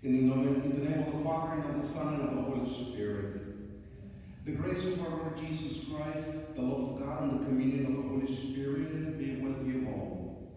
In the name of the Father, and of the Son, and of the Holy Spirit. The grace of our Lord Jesus Christ, the love of God, and the communion of the Holy Spirit be with you all.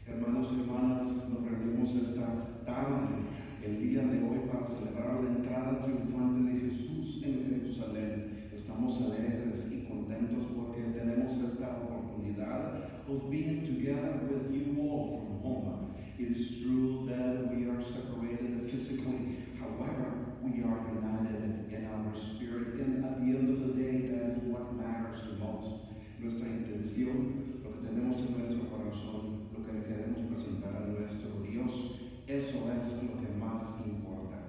Hermanos y hermanas, nos reunimos esta tarde, el día de hoy, para celebrar la entrada triunfante de Jesús en Jerusalén. Estamos alegres y contentos porque tenemos esta oportunidad of being together with you all from home. It is true that we are separated physically. However, we are united in our spirit, and at the end of the day, that is what matters the most. Nuestra intención, lo que tenemos en nuestro corazón, lo que le queremos presentar a nuestro Dios, eso es lo que más importa.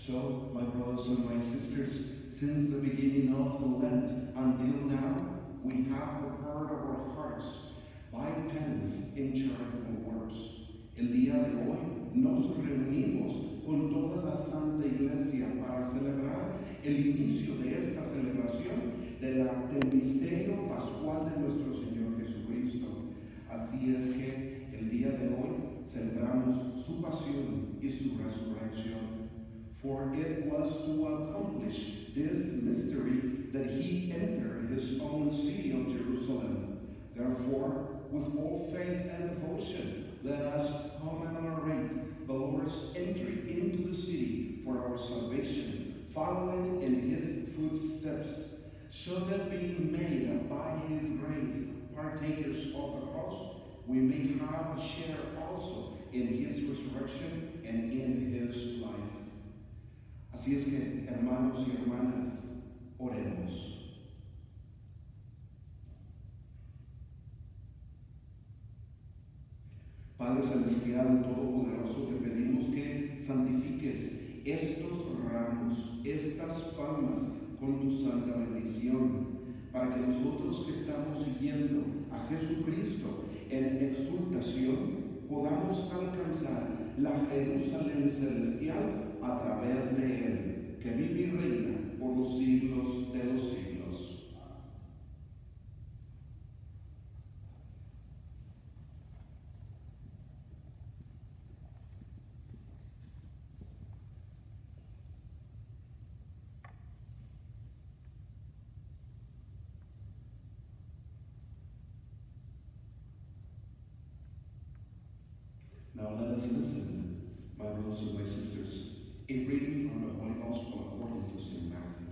So, my brothers and my sisters, since the beginning of the Lent until now, we have prepared our hearts by penance in charitable works. El día de hoy nos reunimos con toda la Santa Iglesia para celebrar el inicio de esta celebración del misterio pascual de nuestro Señor Jesucristo. Así es que el día de hoy celebramos su pasión y su resurrección. For it was to accomplish this mystery that he entered his own city of Jerusalem. Therefore, with all faith and devotion, let us commemorate the Lord's entry into the city for our salvation, following in his footsteps, so that being made by his grace partakers of the cross, we may have a share also in his resurrection and in his life. Así es que, hermanos y hermanas, oremos. Padre Celestial Todopoderoso, te pedimos que santifiques estos ramos, estas palmas, con tu santa bendición, para que nosotros que estamos siguiendo a Jesucristo en exultación, podamos alcanzar la Jerusalén celestial a través de Él, que vive y reina por los siglos de los siglos. Now let us listen, my brothers and my sisters, in reading from the Holy Gospel according to St. Matthew.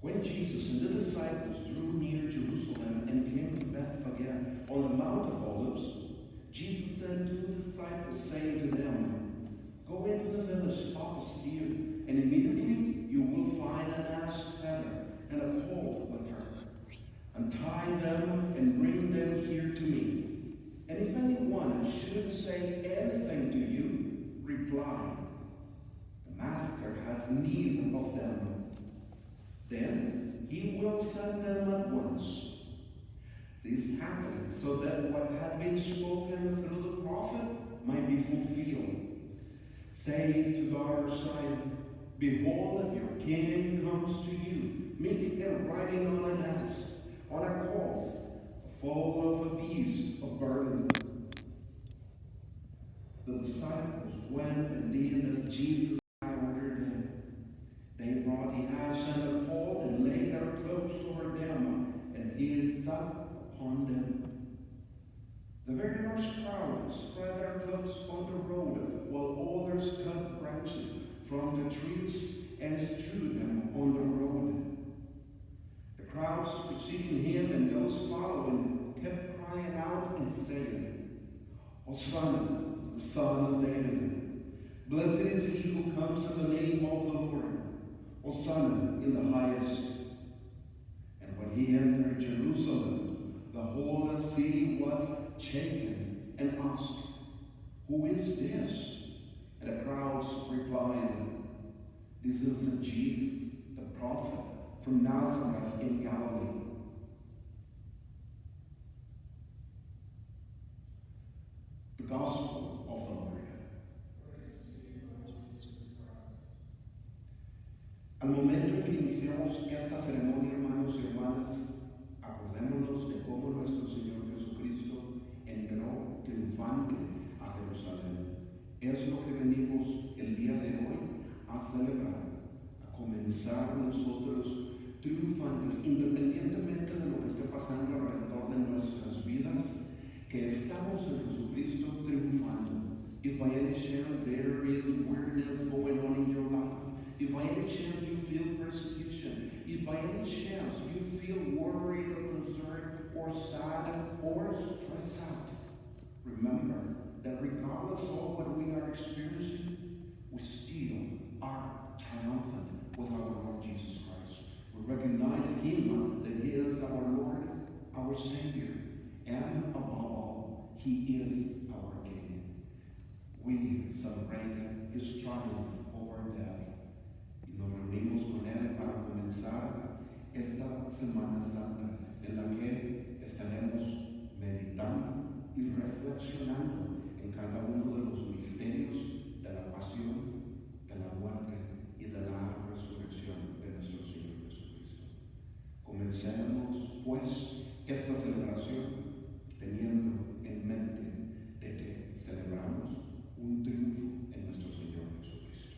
When Jesus and the disciples drew near Jerusalem and came to Bethphage on the Mount of Olives, Jesus sent two disciples, saying to them, "Go into the village opposite you, and immediately you will find an ass tethered and a colt with her. Untie them and bring them here to me. And if anyone should say anything to you, reply, 'The Master has need of them.' Then he will send them at once." This happened so that what had been spoken through the prophet might be fulfilled. Say to daughter Zion, "Behold, your king comes to you, meek and riding on an ass, on a colt, a foal of a beast of burden." The disciples went and did as Jesus had ordered them. They brought the ass and the colt and laid their cloaks over them, and he sat upon them. The very large crowd spread their cloaks on the road, while others cut branches from the trees and strewed them on the road. The crowds preceding him and those following kept crying out and saying, "Hosanna to the Son of David. Blessed is he who comes in the name of the Lord. Hosanna in the highest." And when he entered Jerusalem, the whole city was shaken and asked, "Who is this?" And the crowds replied, "This is Jesus, the prophet from Nazareth in Galilee." The Gospel of the Lord. Al momento en que iniciamos esta ceremonia, hermanos y hermanas, estamos en Jesucristo triunfando. If by any chance there is weirdness going on in your life, if by any chance you feel persecution, if by any chance you feel worried or concerned or sad or stressed out, remember that regardless of what we are experiencing, we still are triumphant with our Lord Jesus Christ. We recognize Him that He is our Lord, our Savior, and above all, He is our King. We celebrate His triumph over death. Y nos reunimos con Él para comenzar esta Semana Santa en la que estaremos meditando y reflexionando en cada uno de los misterios de la pasión, de la muerte y de la resurrección de nuestro Señor Jesucristo. Comencemos, pues, esta celebración teniendo en mente de que celebramos un triunfo en nuestro Señor Jesucristo.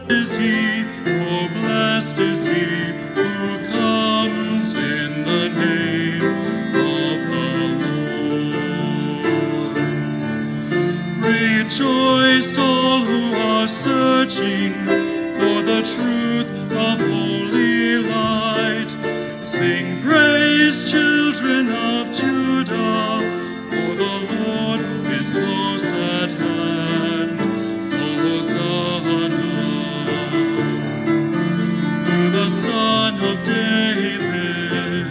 Is he, for blessed is he who comes in the name of the Lord. Rejoice, all who are searching for the truth of holy light. Sing praise, children of Judah, for the Lord is close at hand. Hosanna to the Son of David.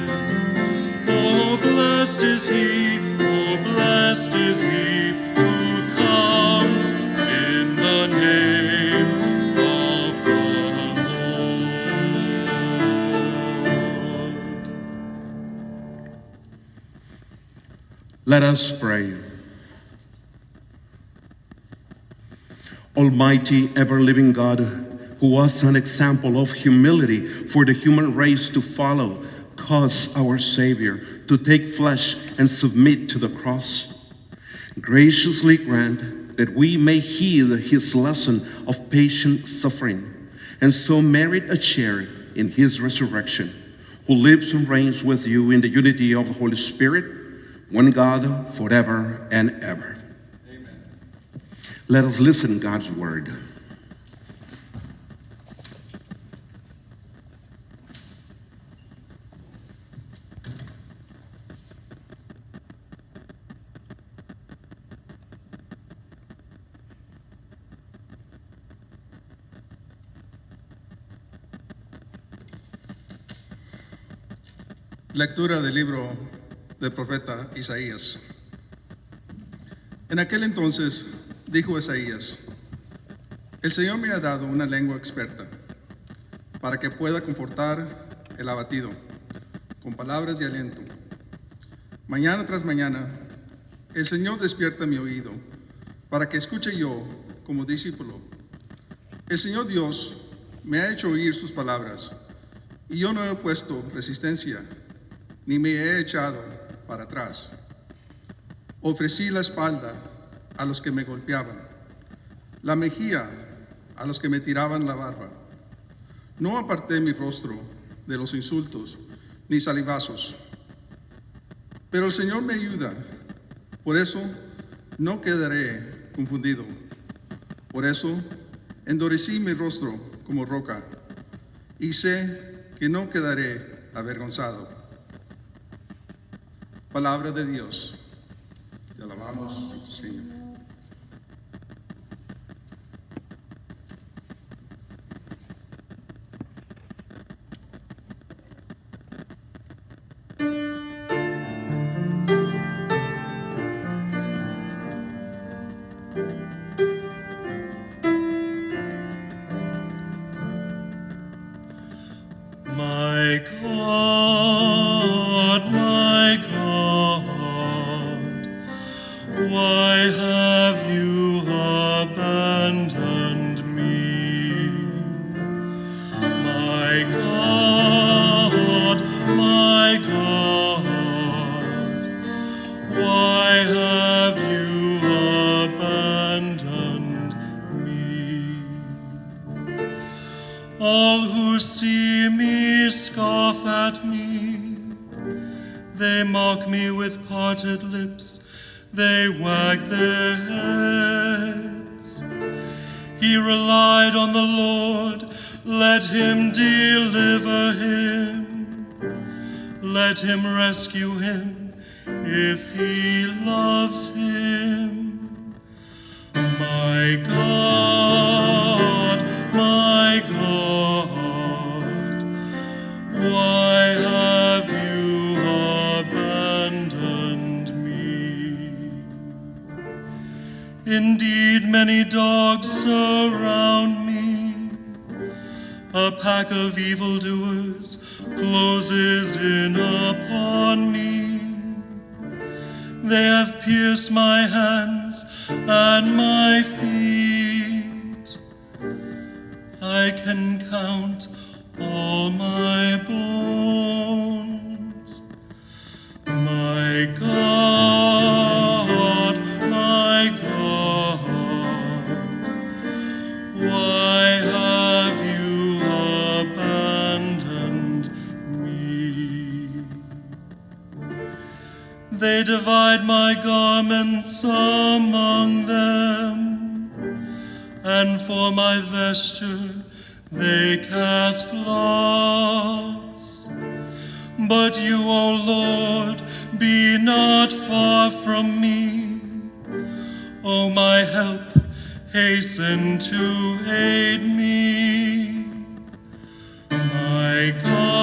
Oh, blessed is he, oh, blessed is he who comes in the name of the Lord. Let us pray. Almighty, ever-living God, who was an example of humility for the human race to follow, cause our Savior to take flesh and submit to the cross. Graciously grant that we may heed his lesson of patient suffering, and so merit a share in his resurrection, who lives and reigns with you in the unity of the Holy Spirit, one God, forever and ever. Amen. Let us listen to God's word. Lectura del libro del profeta Isaías. En aquel entonces dijo Isaías: el Señor me ha dado una lengua experta para que pueda confortar el abatido con palabras de aliento. Mañana tras mañana, el Señor despierta mi oído para que escuche yo como discípulo. El Señor Dios me ha hecho oír sus palabras, y yo no he puesto resistencia, ni me he echado para atrás. Ofrecí la espalda a los que me golpeaban, la mejilla a los que me tiraban la barba. No aparté mi rostro de los insultos ni salivazos. Pero el Señor me ayuda, por eso no quedaré confundido. Por eso endurecí mi rostro como roca, y sé que no quedaré avergonzado. Palabra de Dios. Te alabamos, Señor. My God, why have you abandoned me? My God, why have you abandoned me? All who see me scoff at me. They mock me with parted lips. They wag their heads. He relied on the Lord. Let him deliver him. Let him rescue him if he loves him. My God, why have you abandoned me? Indeed, many dogs surround me. A pack of evildoers closes in upon me. They have pierced my hands and my feet. I can count all my bones. My God, why have you abandoned me? They divide my garments among them, and for my vesture they cast lots. But you, O Lord, be not far from me. O my help, hasten to aid me. My God,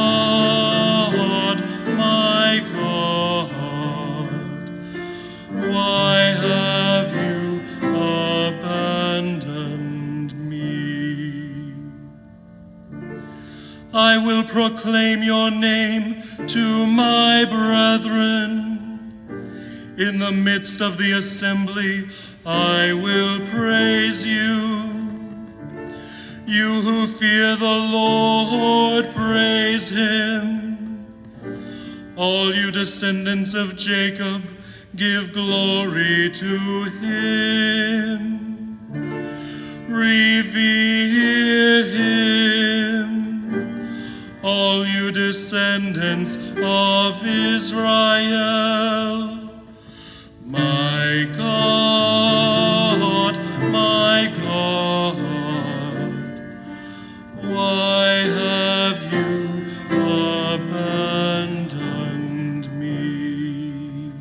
why have you abandoned me? I will proclaim your name to my brethren. In the midst of the assembly, I will praise you. You who fear the Lord, praise him. All you descendants of Jacob, give glory to him. Revere him, all you descendants of Israel. My God, why have you abandoned me?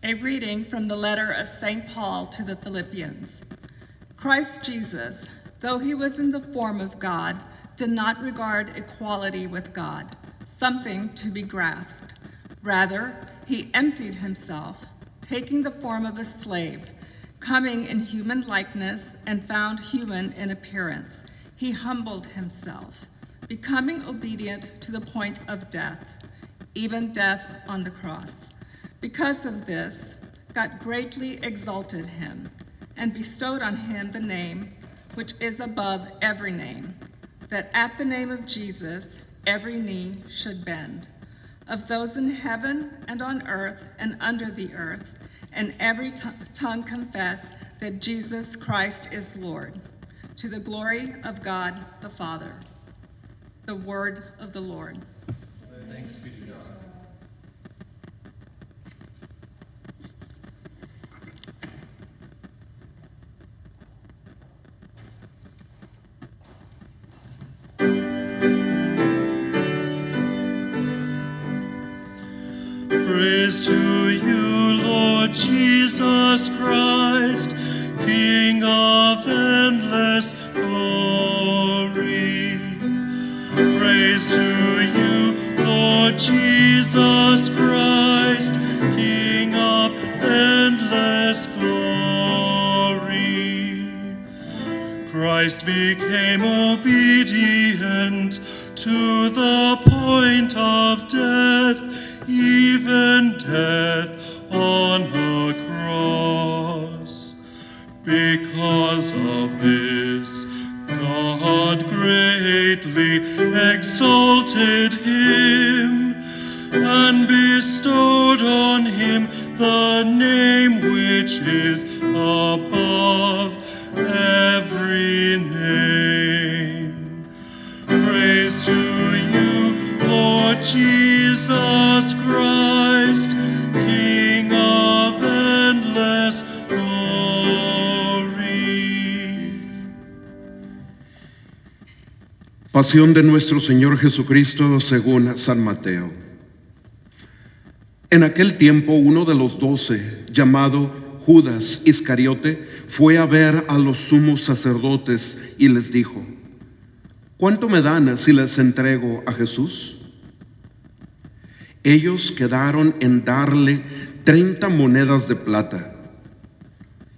A reading from the letter of St. Paul to the Philippians. Christ Jesus, though he was in the form of God, did not regard equality with God something to be grasped. Rather, he emptied himself, taking the form of a slave, coming in human likeness and found human in appearance. He humbled himself, becoming obedient to the point of death, even death on the cross. Because of this, God greatly exalted him and bestowed on him the name which is above every name, that at the name of Jesus every knee should bend, of those in heaven and on earth and under the earth, and every tongue confess that Jesus Christ is Lord, to the glory of God the Father. The word of the Lord. Thanks be to God. Praise to you, Lord Jesus Christ, King of endless glory. Praise to you, Lord Jesus Christ, King of endless glory. Christ became obedient to the point of death, even death on a cross. Because of this, God greatly exalted him and bestowed on him the name which is above every name. Praise to you, Lord Jesus Christ, King of endless glory. Pasión de nuestro Señor Jesucristo según San Mateo. En aquel tiempo uno de los 12, llamado Judas Iscariote, fue a ver a los sumos sacerdotes y les dijo: ¿Cuánto me dan si les entrego a Jesús? Ellos quedaron en darle 30 monedas de plata.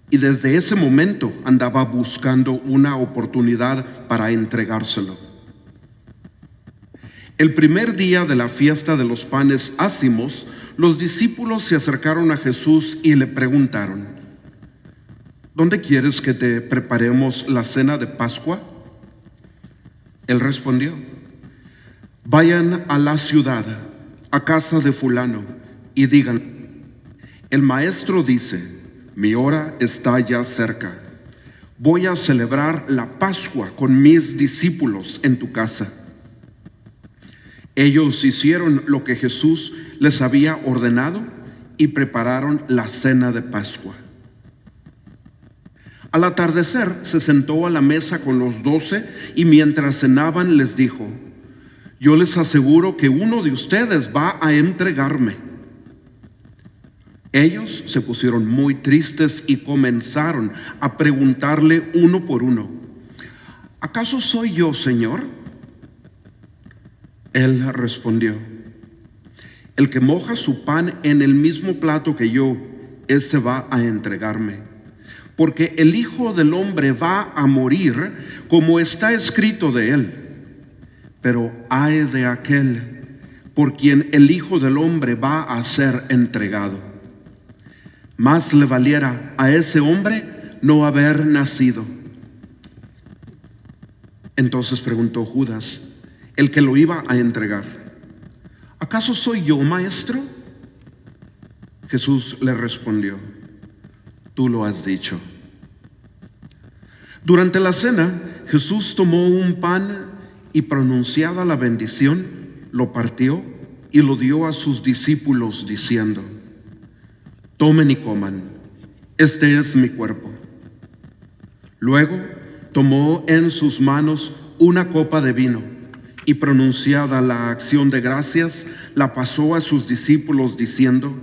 Y desde ese momento andaba buscando una oportunidad para entregárselo. El primer día de la fiesta de los panes ácimos, los discípulos se acercaron a Jesús y le preguntaron: ¿Dónde quieres que te preparemos la cena de Pascua? Él respondió: Vayan a la ciudad, a casa de fulano, y digan: el maestro dice, mi hora está ya cerca. Voy a celebrar la Pascua con mis discípulos en tu casa. Ellos hicieron lo que Jesús les había ordenado y prepararon la cena de Pascua. Al atardecer se sentó a la mesa con los 12 y mientras cenaban les dijo: yo les aseguro que uno de ustedes va a entregarme. Ellos se pusieron muy tristes y comenzaron a preguntarle uno por uno: ¿acaso soy yo, Señor? Él respondió: el que moja su pan en el mismo plato que yo, ese va a entregarme. Porque el Hijo del Hombre va a morir como está escrito de él. Pero ay de aquel por quien el Hijo del Hombre va a ser entregado. Más le valiera a ese hombre no haber nacido. Entonces preguntó Judas, el que lo iba a entregar: ¿acaso soy yo, maestro? Jesús le respondió: tú lo has dicho. Durante la cena, Jesús tomó un pan y, pronunciada la bendición, lo partió y lo dio a sus discípulos diciendo: tomen y coman, este es mi cuerpo. Luego tomó en sus manos una copa de vino y, pronunciada la acción de gracias, la pasó a sus discípulos diciendo: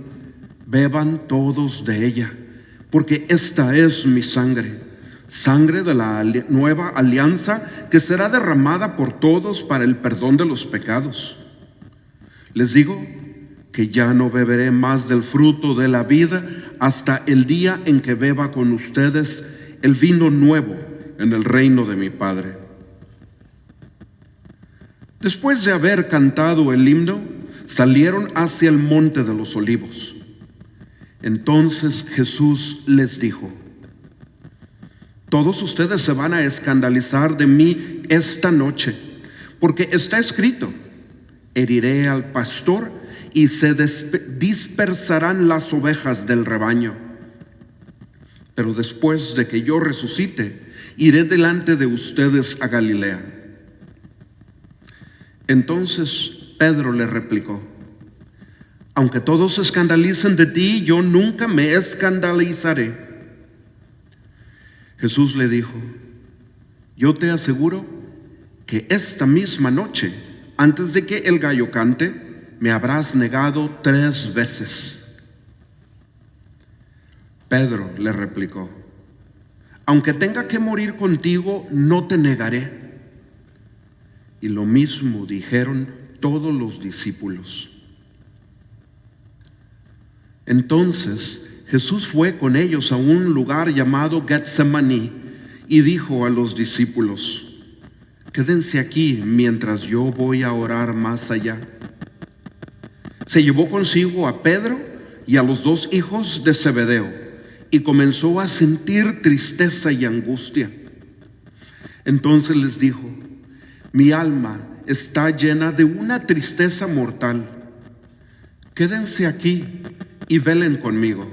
beban todos de ella, porque esta es mi sangre, sangre de la nueva alianza que será derramada por todos para el perdón de los pecados. Les digo que ya no beberé más del fruto de la vida hasta el día en que beba con ustedes el vino nuevo en el reino de mi Padre. Después de haber cantado el himno, salieron hacia el monte de los olivos. Entonces Jesús les dijo: todos ustedes se van a escandalizar de mí esta noche, porque está escrito: heriré al pastor y se dispersarán las ovejas del rebaño. Pero después de que yo resucite, iré delante de ustedes a Galilea. Entonces Pedro le replicó: aunque todos se escandalicen de ti, yo nunca me escandalizaré. Jesús le dijo: yo te aseguro que esta misma noche, antes de que el gallo cante, me habrás negado 3 veces. Pedro le replicó: aunque tenga que morir contigo, no te negaré. Y lo mismo dijeron todos los discípulos. Entonces Jesús fue con ellos a un lugar llamado Getsemaní y dijo a los discípulos: quédense aquí mientras yo voy a orar más allá. Se llevó consigo a Pedro y a los 2 hijos de Zebedeo y comenzó a sentir tristeza y angustia. Entonces les dijo: mi alma está llena de una tristeza mortal. Quédense aquí y velen conmigo.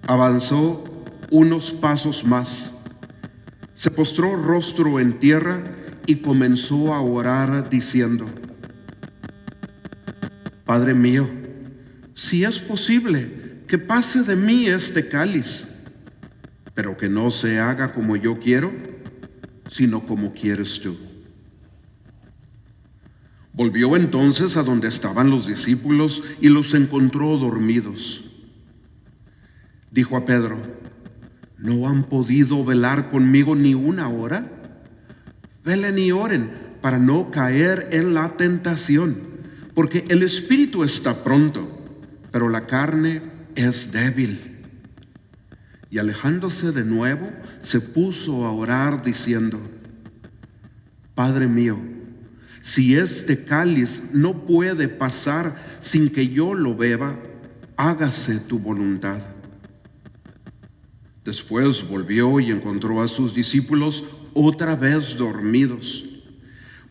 Avanzó unos pasos más, se postró rostro en tierra y comenzó a orar diciendo: Padre mío, si es posible, que pase de mí este cáliz, pero que no se haga como yo quiero, sino como quieres tú. Volvió entonces a donde estaban los discípulos y los encontró dormidos. Dijo a Pedro: ¿no han podido velar conmigo ni una hora? Velen y oren para no caer en la tentación, porque el espíritu está pronto, pero la carne es débil. Y alejándose de nuevo, se puso a orar diciendo: Padre mío, si este cáliz no puede pasar sin que yo lo beba, hágase tu voluntad. Después volvió y encontró a sus discípulos otra vez dormidos,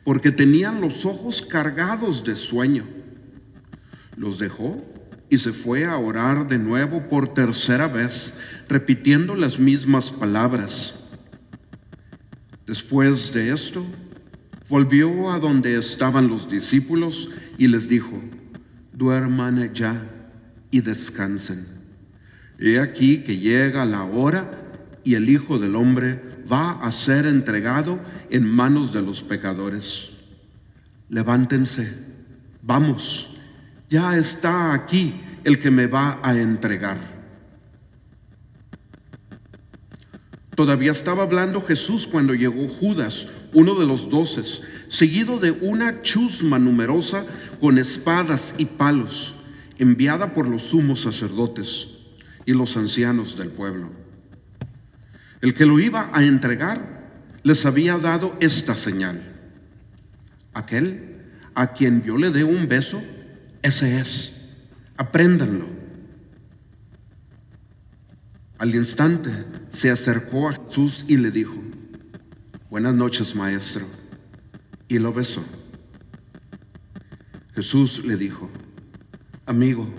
porque tenían los ojos cargados de sueño. Los dejó y se fue a orar de nuevo por 3ª vez, repitiendo las mismas palabras. Después de esto, volvió a donde estaban los discípulos y les dijo: duerman ya y descansen. He aquí que llega la hora y el Hijo del Hombre va a ser entregado en manos de los pecadores. Levántense, vamos, ya está aquí el que me va a entregar. Todavía estaba hablando Jesús cuando llegó Judas, uno de los 12, seguido de una chusma numerosa con espadas y palos, enviada por los sumos sacerdotes y los ancianos del pueblo. El que lo iba a entregar les había dado esta señal: aquel a quien yo le dé un beso, ese es, apréndanlo. Al instante se acercó a Jesús y le dijo: buenas noches, maestro, y lo besó. Jesús le dijo: amigo,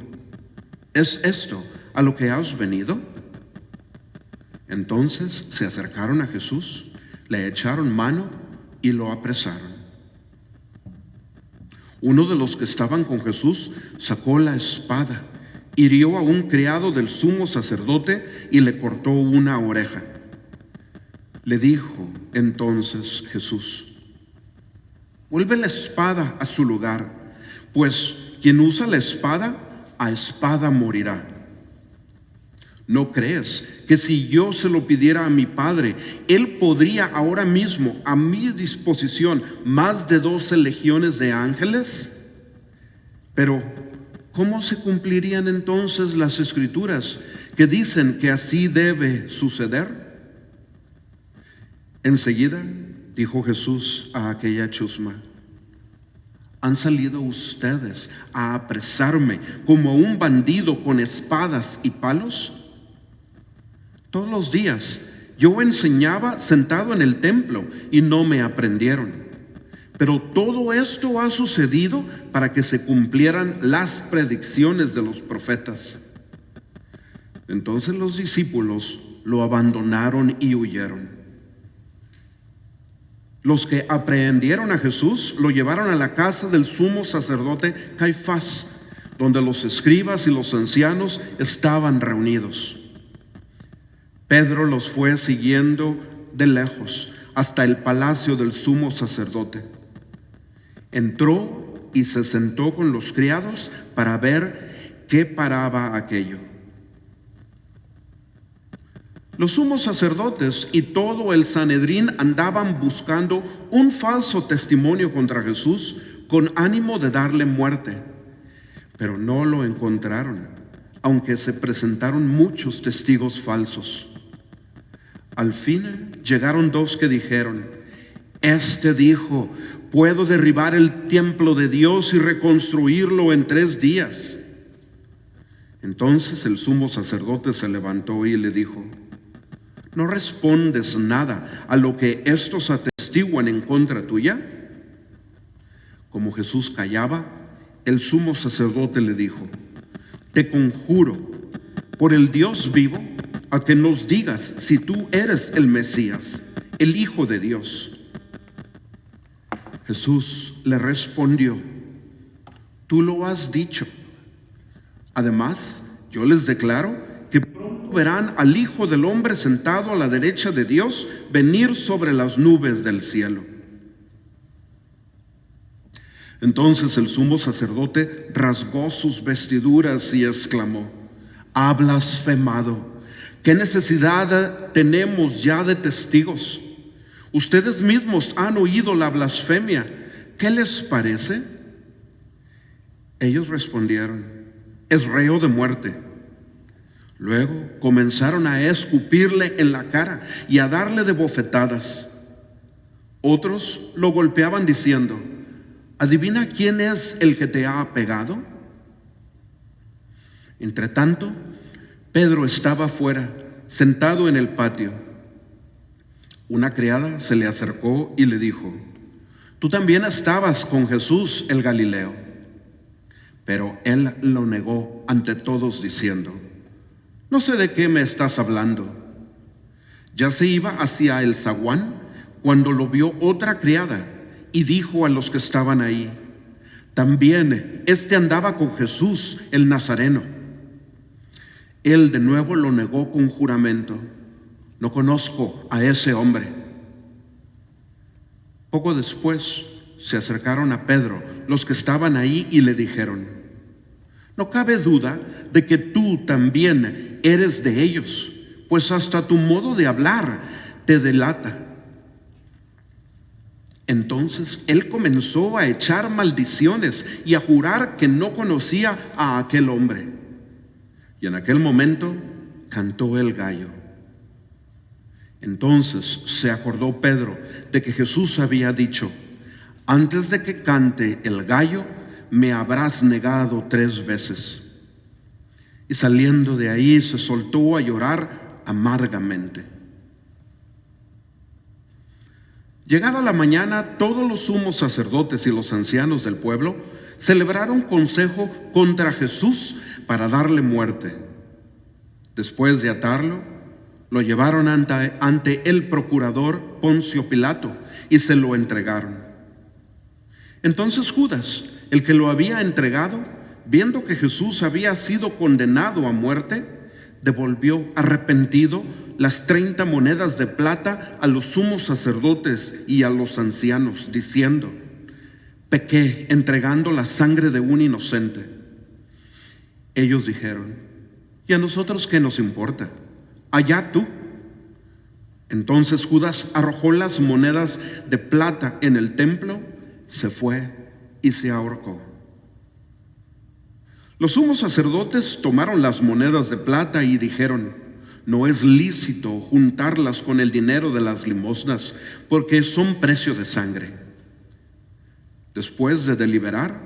¿es esto a lo que has venido? Entonces se acercaron a Jesús, le echaron mano y lo apresaron. Uno de los que estaban con Jesús sacó la espada, hirió a un criado del sumo sacerdote y le cortó una oreja. Le dijo entonces Jesús: vuelve la espada a su lugar, pues quien usa la espada, a espada morirá. ¿No crees que si yo se lo pidiera a mi Padre, Él podría ahora mismo a mi disposición más de 12 legiones de ángeles? Pero ¿cómo se cumplirían entonces las Escrituras que dicen que así debe suceder? Enseguida dijo Jesús a aquella chusma: ¿han salido ustedes a apresarme como un bandido con espadas y palos? Todos los días yo enseñaba sentado en el templo y no me aprendieron. Pero todo esto ha sucedido para que se cumplieran las predicciones de los profetas. Entonces los discípulos lo abandonaron y huyeron. Los que aprehendieron a Jesús lo llevaron a la casa del sumo sacerdote Caifás, donde los escribas y los ancianos estaban reunidos. Pedro los fue siguiendo de lejos hasta el palacio del sumo sacerdote. Entró y se sentó con los criados para ver qué paraba aquello. Los sumos sacerdotes y todo el Sanedrín andaban buscando un falso testimonio contra Jesús con ánimo de darle muerte, pero no lo encontraron, aunque se presentaron muchos testigos falsos. Al fin llegaron 2 que dijeron: este dijo, puedo derribar el templo de Dios y reconstruirlo en 3 días. Entonces el sumo sacerdote se levantó y le dijo: ¿no respondes nada a lo que estos atestiguan en contra tuya? Como Jesús callaba, el sumo sacerdote le dijo: te conjuro por el Dios vivo a que nos digas si tú eres el Mesías, el Hijo de Dios. Jesús le respondió: tú lo has dicho. Además, yo les declaro que pronto verán al Hijo del Hombre sentado a la derecha de Dios venir sobre las nubes del cielo. Entonces el sumo sacerdote rasgó sus vestiduras y exclamó: ha blasfemado. ¿Qué necesidad tenemos ya de testigos? Ustedes mismos han oído la blasfemia. ¿Qué les parece? Ellos respondieron: es reo de muerte. Luego comenzaron a escupirle en la cara y a darle de bofetadas. Otros lo golpeaban diciendo: ¿adivina quién es el que te ha pegado? Entretanto, Pedro estaba afuera, sentado en el patio. Una criada se le acercó y le dijo: tú también estabas con Jesús el Galileo. Pero él lo negó ante todos diciendo: no sé de qué me estás hablando. Ya se iba hacia el zaguán cuando lo vio otra criada y dijo a los que estaban ahí: también este andaba con Jesús el Nazareno. Él de nuevo lo negó con juramento: no conozco a ese hombre. Poco después se acercaron a Pedro los que estaban ahí y le dijeron: No cabe duda de que tú también eres de ellos, pues hasta tu modo de hablar te delata. Entonces él comenzó a echar maldiciones y a jurar que no conocía a aquel hombre. Y en aquel momento cantó el gallo. Entonces se acordó Pedro de que Jesús había dicho: antes de que cante el gallo, me habrás negado 3 veces. Y saliendo de ahí se soltó a llorar amargamente. Llegada la mañana, todos los sumos sacerdotes y los ancianos del pueblo celebraron consejo contra Jesús para darle muerte. Después de atarlo, lo llevaron ante el procurador Poncio Pilato y se lo entregaron. Entonces Judas, el que lo había entregado, viendo que Jesús había sido condenado a muerte, devolvió arrepentido las 30 monedas de plata a los sumos sacerdotes y a los ancianos, diciendo: pequé entregando la sangre de un inocente. Ellos dijeron: ¿y a nosotros qué nos importa? Allá tú. Entonces Judas arrojó las monedas de plata en el templo, se fue y se ahorcó. Los sumos sacerdotes tomaron las monedas de plata y dijeron: no es lícito juntarlas con el dinero de las limosnas, porque son precio de sangre. Después de deliberar,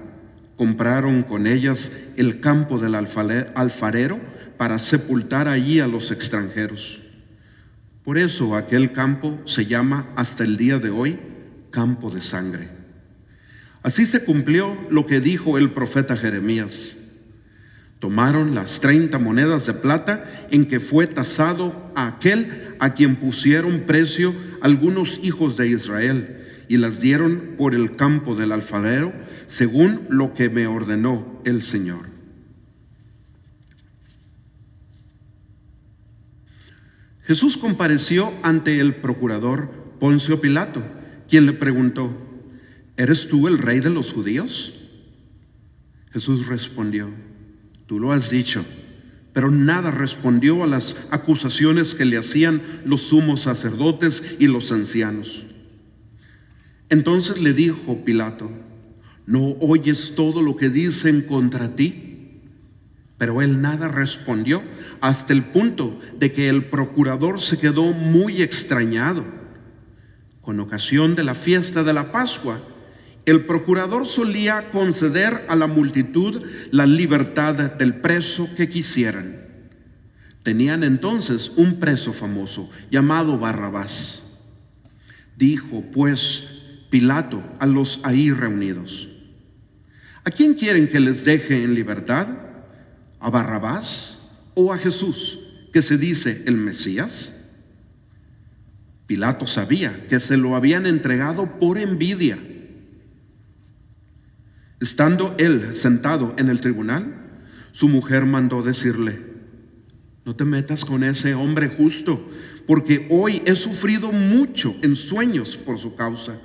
compraron con ellas el campo del alfarero para sepultar allí a los extranjeros. Por eso aquel campo se llama hasta el día de hoy campo de sangre. Así se cumplió lo que dijo el profeta Jeremías. Tomaron las 30 monedas de plata en que fue tasado a aquel a quien pusieron precio algunos hijos de Israel, y las dieron por el campo del alfarero, según lo que me ordenó el Señor. Jesús compareció ante el procurador Poncio Pilato, quien le preguntó: ¿eres tú el rey de los judíos? Jesús respondió: tú lo has dicho. Pero nada respondió a las acusaciones que le hacían los sumos sacerdotes y los ancianos. Entonces le dijo Pilato: ¿no oyes todo lo que dicen contra ti? Pero él nada respondió, hasta el punto de que el procurador se quedó muy extrañado. Con ocasión de la fiesta de la Pascua, el procurador solía conceder a la multitud la libertad del preso que quisieran. Tenían entonces un preso famoso llamado Barrabás. Dijo pues Pilato a los ahí reunidos: ¿a quién quieren que les deje en libertad? ¿A Barrabás o a Jesús, que se dice el Mesías? Pilato sabía que se lo habían entregado por envidia. Estando él sentado en el tribunal, su mujer mandó decirle: no te metas con ese hombre justo, porque hoy he sufrido mucho en sueños por su causa.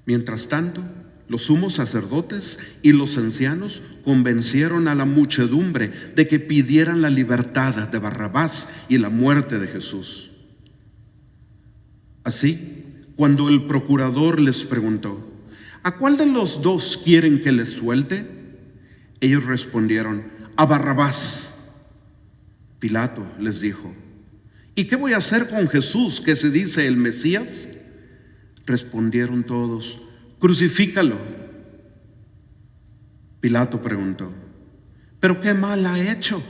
Mientras tanto, los sumos sacerdotes y los ancianos convencieron a la muchedumbre de que pidieran la libertad de Barrabás y la muerte de Jesús. Así, cuando el procurador les preguntó: ¿a cuál de los dos quieren que les suelte? Ellos respondieron: a Barrabás. Pilato les dijo: ¿y qué voy a hacer con Jesús, que se dice el Mesías? Respondieron todos: crucifícalo. Pilato preguntó: ¿pero qué mal ha hecho?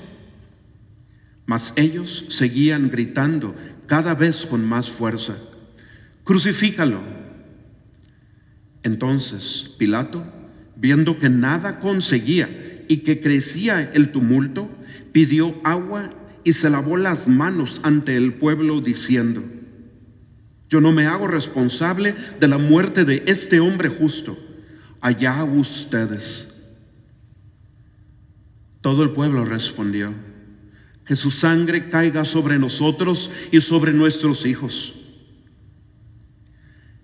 Mas ellos seguían gritando cada vez con más fuerza: crucifícalo. Entonces Pilato, viendo que nada conseguía y que crecía el tumulto, pidió agua y se lavó las manos ante el pueblo, diciendo: yo no me hago responsable de la muerte de este hombre justo. Allá ustedes. Todo el pueblo respondió: que su sangre caiga sobre nosotros y sobre nuestros hijos.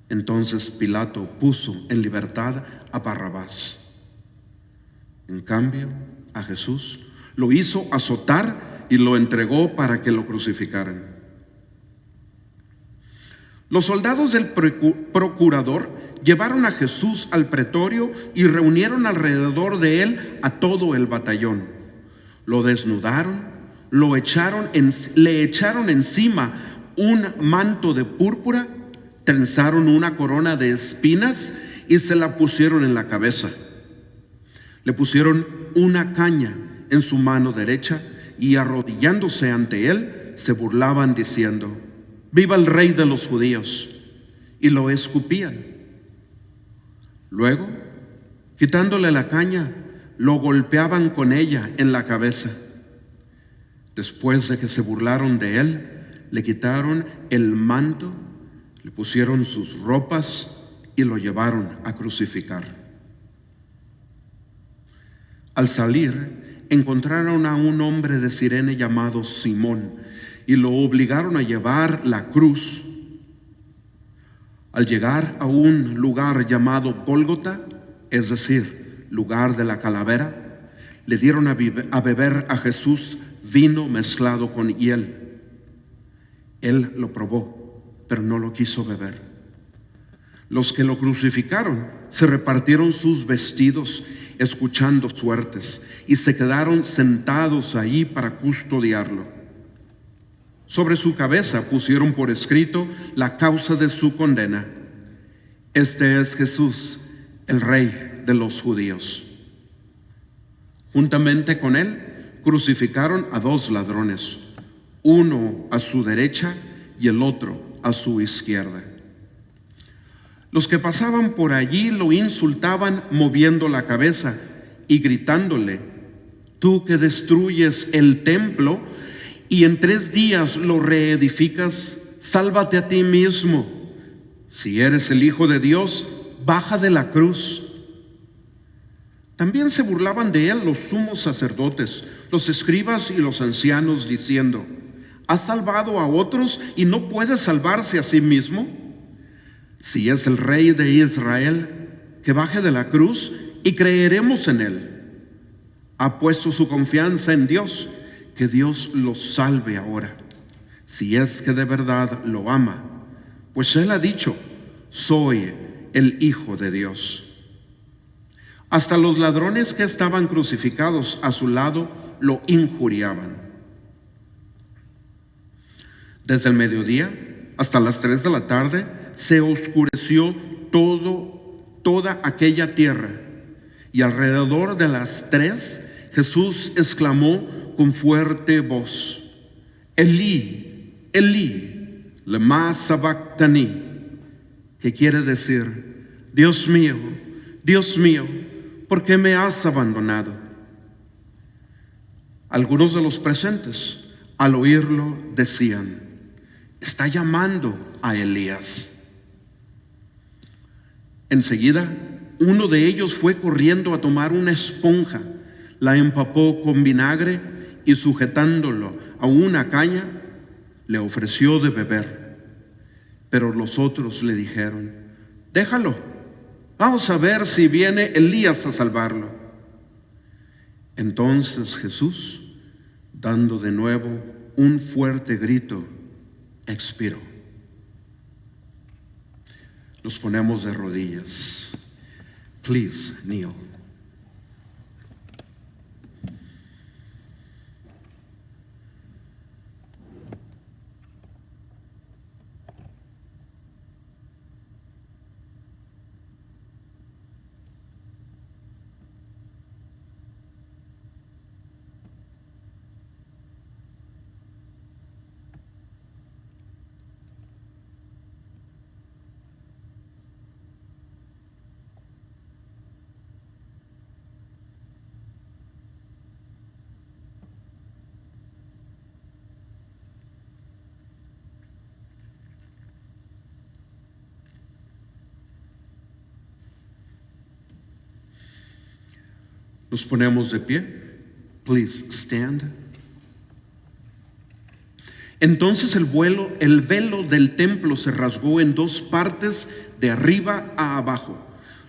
Entonces Pilato puso en libertad a Barrabás. En cambio, a Jesús lo hizo azotar y lo entregó para que lo crucificaran. Los soldados del procurador llevaron a Jesús al pretorio y reunieron alrededor de él a todo el batallón. Lo desnudaron, le echaron encima un manto de púrpura, trenzaron una corona de espinas y se la pusieron en la cabeza. Le pusieron una caña en su mano derecha y arrodillándose ante él, se burlaban diciendo: «¡Viva el Rey de los judíos!» y lo escupían. Luego, quitándole la caña, lo golpeaban con ella en la cabeza. Después de que se burlaron de él, le quitaron el manto, le pusieron sus ropas y lo llevaron a crucificar. Al salir, encontraron a un hombre de Cirene llamado Simón y lo obligaron a llevar la cruz. Al llegar a un lugar llamado Gólgota, es decir, lugar de la calavera, le dieron a beber a Jesús vino mezclado con hiel. Él lo probó, pero no lo quiso beber. Los que lo crucificaron se repartieron sus vestidos, escuchando suertes, y se quedaron sentados ahí para custodiarlo. Sobre su cabeza pusieron por escrito la causa de su condena: «Este es Jesús, el Rey de los judíos». Juntamente con él crucificaron a 2 ladrones, uno a su derecha y el otro a su izquierda. Los que pasaban por allí lo insultaban moviendo la cabeza y gritándole: «Tú que destruyes el templo y en 3 días lo reedificas, sálvate a ti mismo. Si eres el Hijo de Dios, baja de la cruz». También se burlaban de él los sumos sacerdotes, los escribas y los ancianos, diciendo: «¿Ha salvado a otros y no puede salvarse a sí mismo? Si es el Rey de Israel, que baje de la cruz y creeremos en él. Ha puesto su confianza en Dios, que Dios lo salve ahora, si es que de verdad lo ama, pues él ha dicho: soy el Hijo de Dios». Hasta los ladrones que estaban crucificados a su lado lo injuriaban. Desde el mediodía hasta las 3 de la tarde se oscureció toda aquella tierra, y alrededor de las 3 Jesús exclamó con fuerte voz: «Elí, Elí, lema sabactani», que quiere decir: Dios mío, ¿por qué me has abandonado? Algunos de los presentes, al oírlo, decían: «Está llamando a Elías». Enseguida, uno de ellos fue corriendo a tomar una esponja, la empapó con vinagre y, sujetándolo a una caña, le ofreció de beber. Pero los otros le dijeron: «Déjalo, vamos a ver si viene Elías a salvarlo». Entonces Jesús, dando de nuevo un fuerte grito, expiró. Nos ponemos de rodillas. Please kneel. Nos ponemos de pie. Please stand. Entonces el velo del templo se rasgó en 2 partes, de arriba a abajo.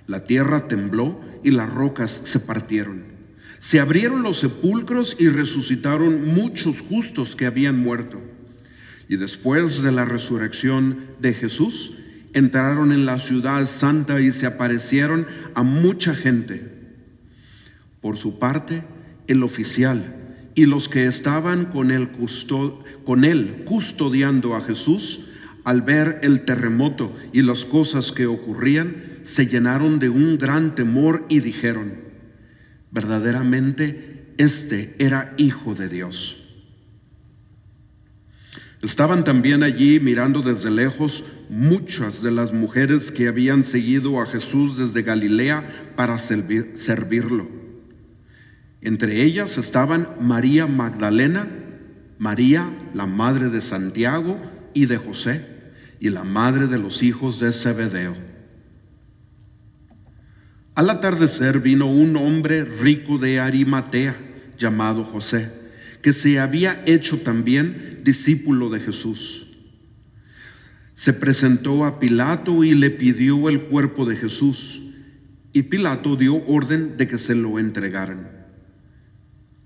La tierra tembló y las rocas se partieron. Se abrieron los sepulcros y resucitaron muchos justos que habían muerto. Y después de la resurrección de Jesús, entraron en la ciudad santa y se aparecieron a mucha gente. Por su parte, el oficial y los que estaban con él custodiando a Jesús, al ver el terremoto y las cosas que ocurrían, se llenaron de un gran temor y dijeron: verdaderamente, este era Hijo de Dios. Estaban también allí mirando desde lejos muchas de las mujeres que habían seguido a Jesús desde Galilea para servirlo. Entre ellas estaban María Magdalena, María, la madre de Santiago y de José, y la madre de los hijos de Zebedeo. Al atardecer vino un hombre rico de Arimatea, llamado José, que se había hecho también discípulo de Jesús. Se presentó a Pilato y le pidió el cuerpo de Jesús, y Pilato dio orden de que se lo entregaran.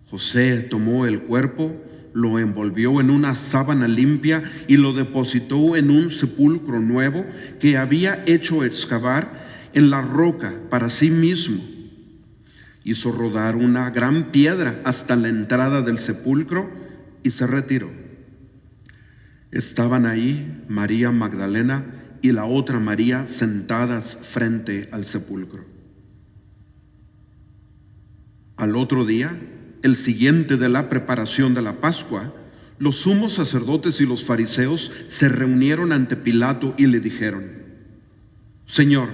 José tomó el cuerpo, lo envolvió en una sábana limpia y lo depositó en un sepulcro nuevo que había hecho excavar en la roca para sí mismo. Hizo rodar una gran piedra hasta la entrada del sepulcro y se retiró. Estaban ahí María Magdalena y la otra María sentadas frente al sepulcro. Al otro día, el siguiente de la preparación de la Pascua, los sumos sacerdotes y los fariseos se reunieron ante Pilato y le dijeron: Señor,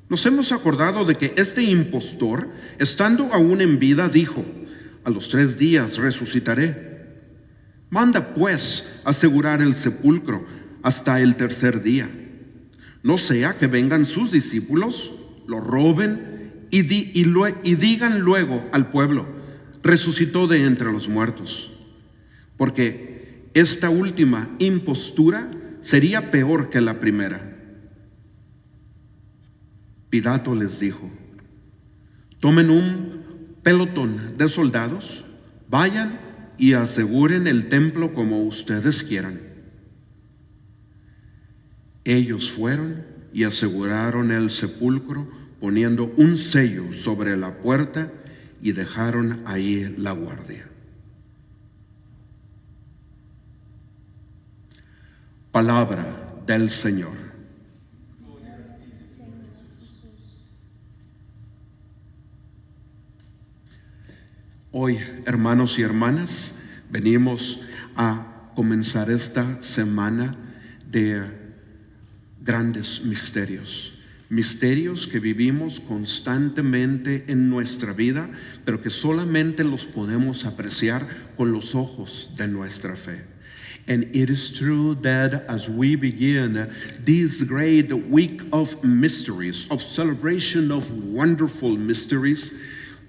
nos hemos acordado de que este impostor, estando aún en vida, dijo: a los 3 días resucitaré. Manda pues asegurar el sepulcro hasta el 3er día. No sea que vengan sus discípulos, lo roben y digan luego al pueblo: resucitó de entre los muertos. Porque esta última impostura sería peor que la primera. Pilato les dijo: tomen un pelotón de soldados, vayan y aseguren el templo como ustedes quieran. Ellos fueron y aseguraron el sepulcro poniendo un sello sobre la puerta y dejaron ahí la guardia. Palabra del Señor. Hoy, hermanos y hermanas, venimos a comenzar esta semana de grandes misterios. Misterios que vivimos constantemente en nuestra vida, pero que solamente los podemos apreciar con los ojos de nuestra fe. And it is true that as we begin this great week of mysteries, of celebration of wonderful mysteries,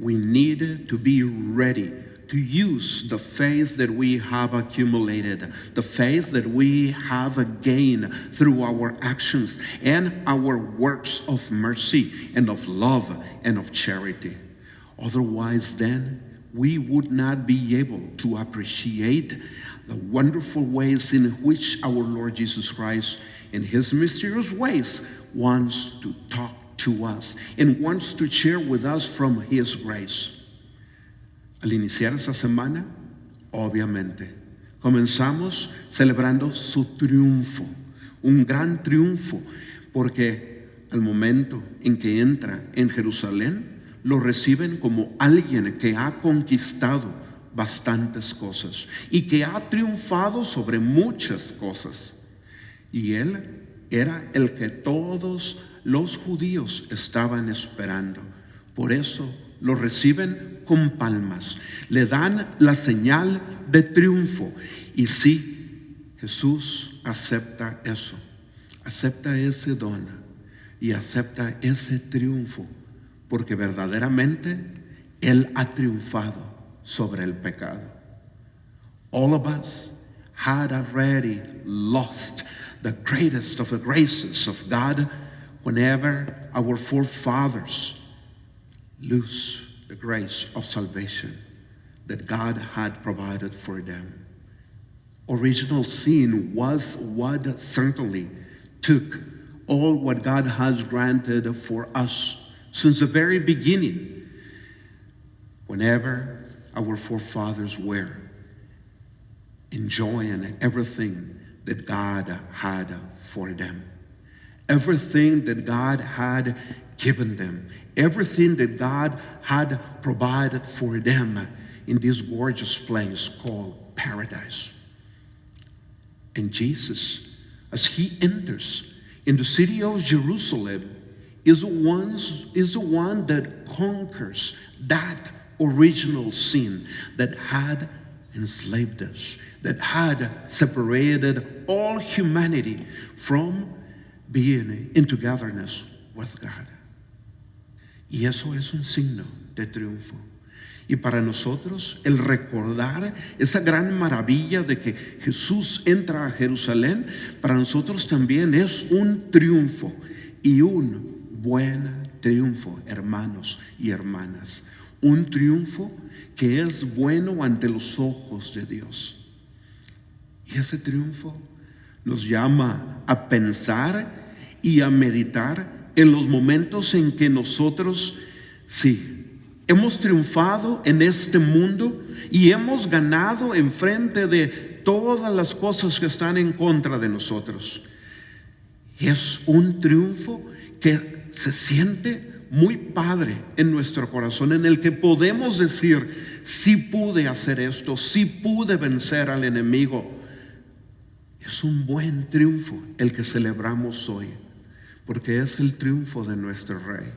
we need to be ready to use the faith that we have accumulated, the faith that we have gained through our actions and our works of mercy and of love and of charity. Otherwise, then, we would not be able to appreciate the wonderful ways in which our Lord Jesus Christ, in his mysterious ways, wants to talk to us and wants to share with us from his grace. Al iniciar esa semana, obviamente, comenzamos celebrando su triunfo, un gran triunfo, porque al momento en que entra en Jerusalén, lo reciben como alguien que ha conquistado bastantes cosas y que ha triunfado sobre muchas cosas. Y él era el que todos los judíos estaban esperando. Por eso lo reciben con palmas, le dan la señal de triunfo. Y sí, Jesús acepta eso, acepta ese don y acepta ese triunfo, porque verdaderamente Él ha triunfado sobre el pecado. All of us had already lost the greatest of the graces of God whenever our forefathers lose the grace of salvation that God had provided for them. Original sin was what certainly took all what God has granted for us since the very beginning, whenever our forefathers were enjoying everything that God had for them, everything that God had given them, everything that God had provided for them in this gorgeous place called paradise. And Jesus, as he enters in the city of Jerusalem, is the one that conquers that original sin that had enslaved us, that had separated all humanity from being in togetherness with God. Y eso es un signo de triunfo. Y para nosotros el recordar esa gran maravilla de que Jesús entra a Jerusalén, para nosotros también es un triunfo y un buen triunfo, hermanos y hermanas. Un triunfo que es bueno ante los ojos de Dios. Y ese triunfo nos llama a pensar y a meditar en los momentos en que nosotros, sí, hemos triunfado en este mundo y hemos ganado en frente de todas las cosas que están en contra de nosotros. Es un triunfo que se siente muy padre en nuestro corazón, en el que podemos decir, sí pude hacer esto, sí pude vencer al enemigo. Es un buen triunfo el que celebramos hoy, porque es el triunfo de nuestro Rey.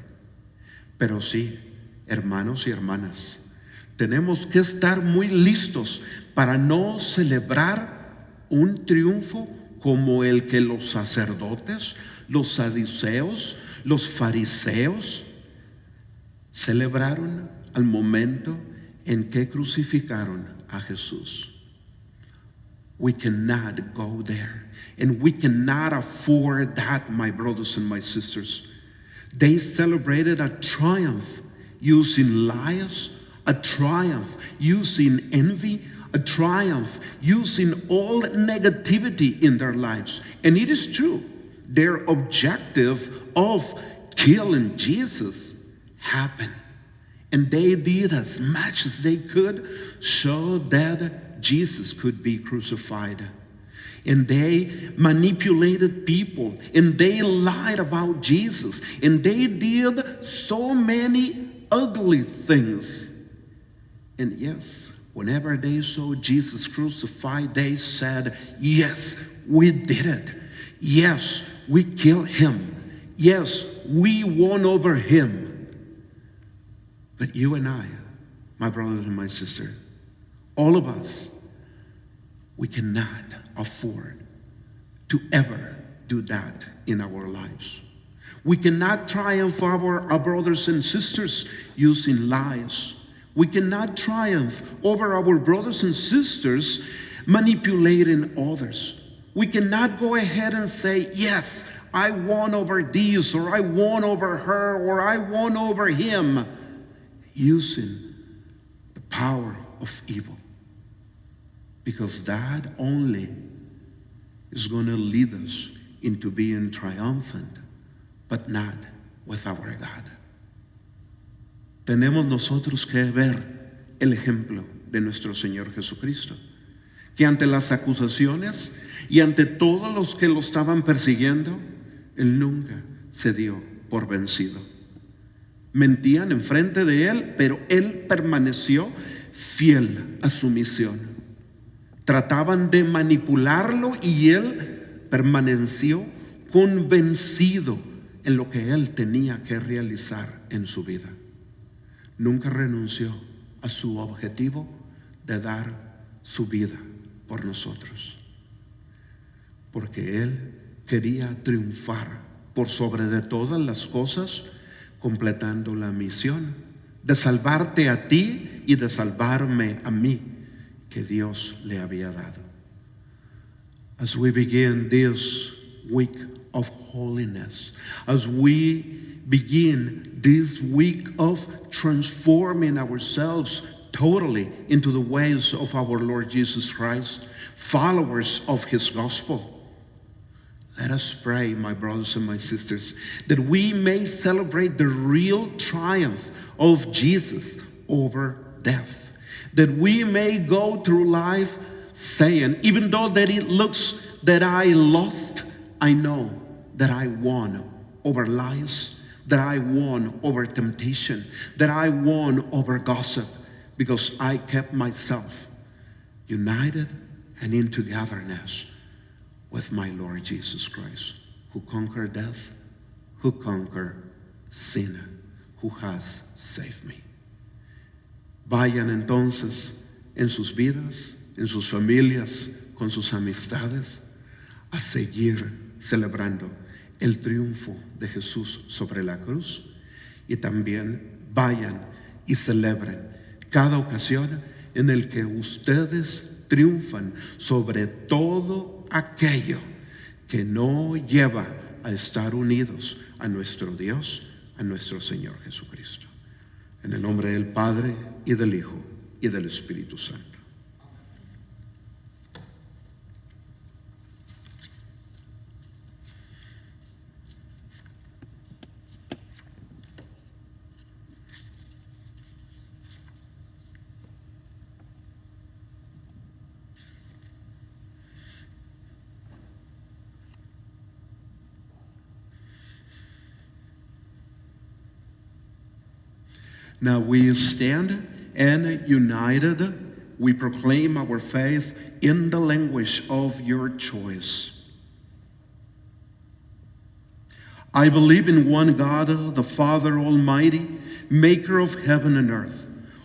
Pero sí, hermanos y hermanas, tenemos que estar muy listos para no celebrar un triunfo como el que los sacerdotes, los saduceos, los fariseos celebraron al momento en que crucificaron a Jesús. We cannot go there, and we cannot afford that, my brothers and my sisters. They celebrated a triumph using lies, a triumph using envy, a triumph using all negativity in their lives. And it is true, their objective of killing Jesus happened. And they did as much as they could so that Jesus could be crucified. And they manipulated people, and they lied about Jesus, and they did so many ugly things. And yes, whenever they saw Jesus crucified, they said, yes, we did it. Yes, we killed him. Yes, we won over him. But you and I, my brother and my sister, all of us, we cannot afford to ever do that in our lives. We cannot triumph our brothers and sisters using lies. We cannot triumph over our brothers and sisters manipulating others. We cannot go ahead and say, yes, I won over this, or I won over her, or I won over him, using the power of evil. Because that only is going to lead us into being triumphant, but not with our God. Tenemos nosotros que ver el ejemplo de nuestro Señor Jesucristo, que ante las acusaciones y ante todos los que lo estaban persiguiendo, Él nunca se dio por vencido. Mentían enfrente de Él, pero Él permaneció fiel a su misión. Trataban de manipularlo y Él permaneció convencido en lo que Él tenía que realizar en su vida. Nunca renunció a su objetivo de dar su vida por nosotros, porque Él quería triunfar por sobre de todas las cosas, completando la misión de salvarte a ti y de salvarme a mí que Dios le había dado. As we begin this week of holiness. As we begin this week of transforming ourselves totally into the ways of our Lord Jesus Christ, followers of his gospel, let us pray, my brothers and my sisters, that we may celebrate the real triumph of Jesus over death. That we may go through life saying, even though that it looks that I lost, I know that I won over lies, that I won over temptation, that I won over gossip, because I kept myself united and in togetherness with my Lord Jesus Christ, who conquered death, who conquered sin, who has saved me. Vayan entonces en sus vidas, en sus familias, con sus amistades, a seguir celebrando el triunfo de Jesús sobre la cruz, y también vayan y celebren cada ocasión en el que ustedes triunfan sobre todo aquello que no lleva a estar unidos a nuestro Dios, a nuestro Señor Jesucristo. En el nombre del Padre, y del Hijo, y del Espíritu Santo. Now we stand and united, we proclaim our faith in the language of your choice. I believe in one God, the Father Almighty, maker of heaven and earth,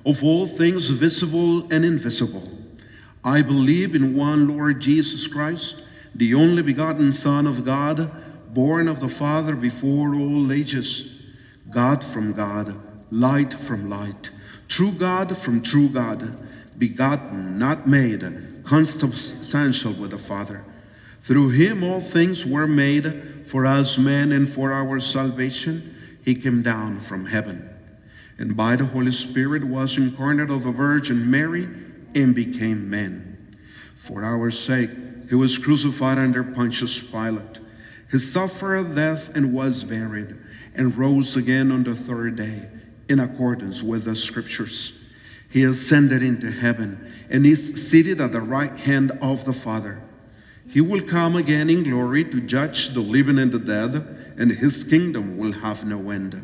of all things visible and invisible. I believe in one Lord Jesus Christ, the only begotten Son of God, born of the Father before all ages, God from God, light from light, true God from true God, begotten, not made, consubstantial with the Father. Through him all things were made. For us men and for our salvation, he came down from heaven, and by the Holy Spirit was incarnate of the Virgin Mary and became man. For our sake, he was crucified under Pontius Pilate. He suffered death and was buried, and rose again on the third day, in accordance with the Scriptures. He ascended into heaven and is seated at the right hand of the Father. He will come again in glory to judge the living and the dead, and his kingdom will have no end.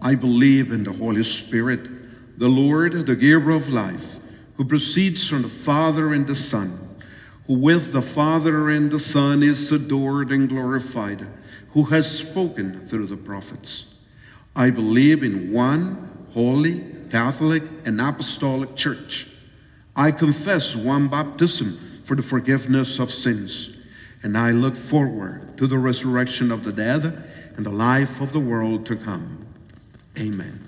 I believe in the Holy Spirit, the Lord, the giver of life, who proceeds from the Father and the Son, who with the Father and the Son is adored and glorified, who has spoken through the prophets. I believe in one holy, Catholic, and Apostolic Church. I confess one baptism for the forgiveness of sins, and I look forward to the resurrection of the dead and the life of the world to come. Amen.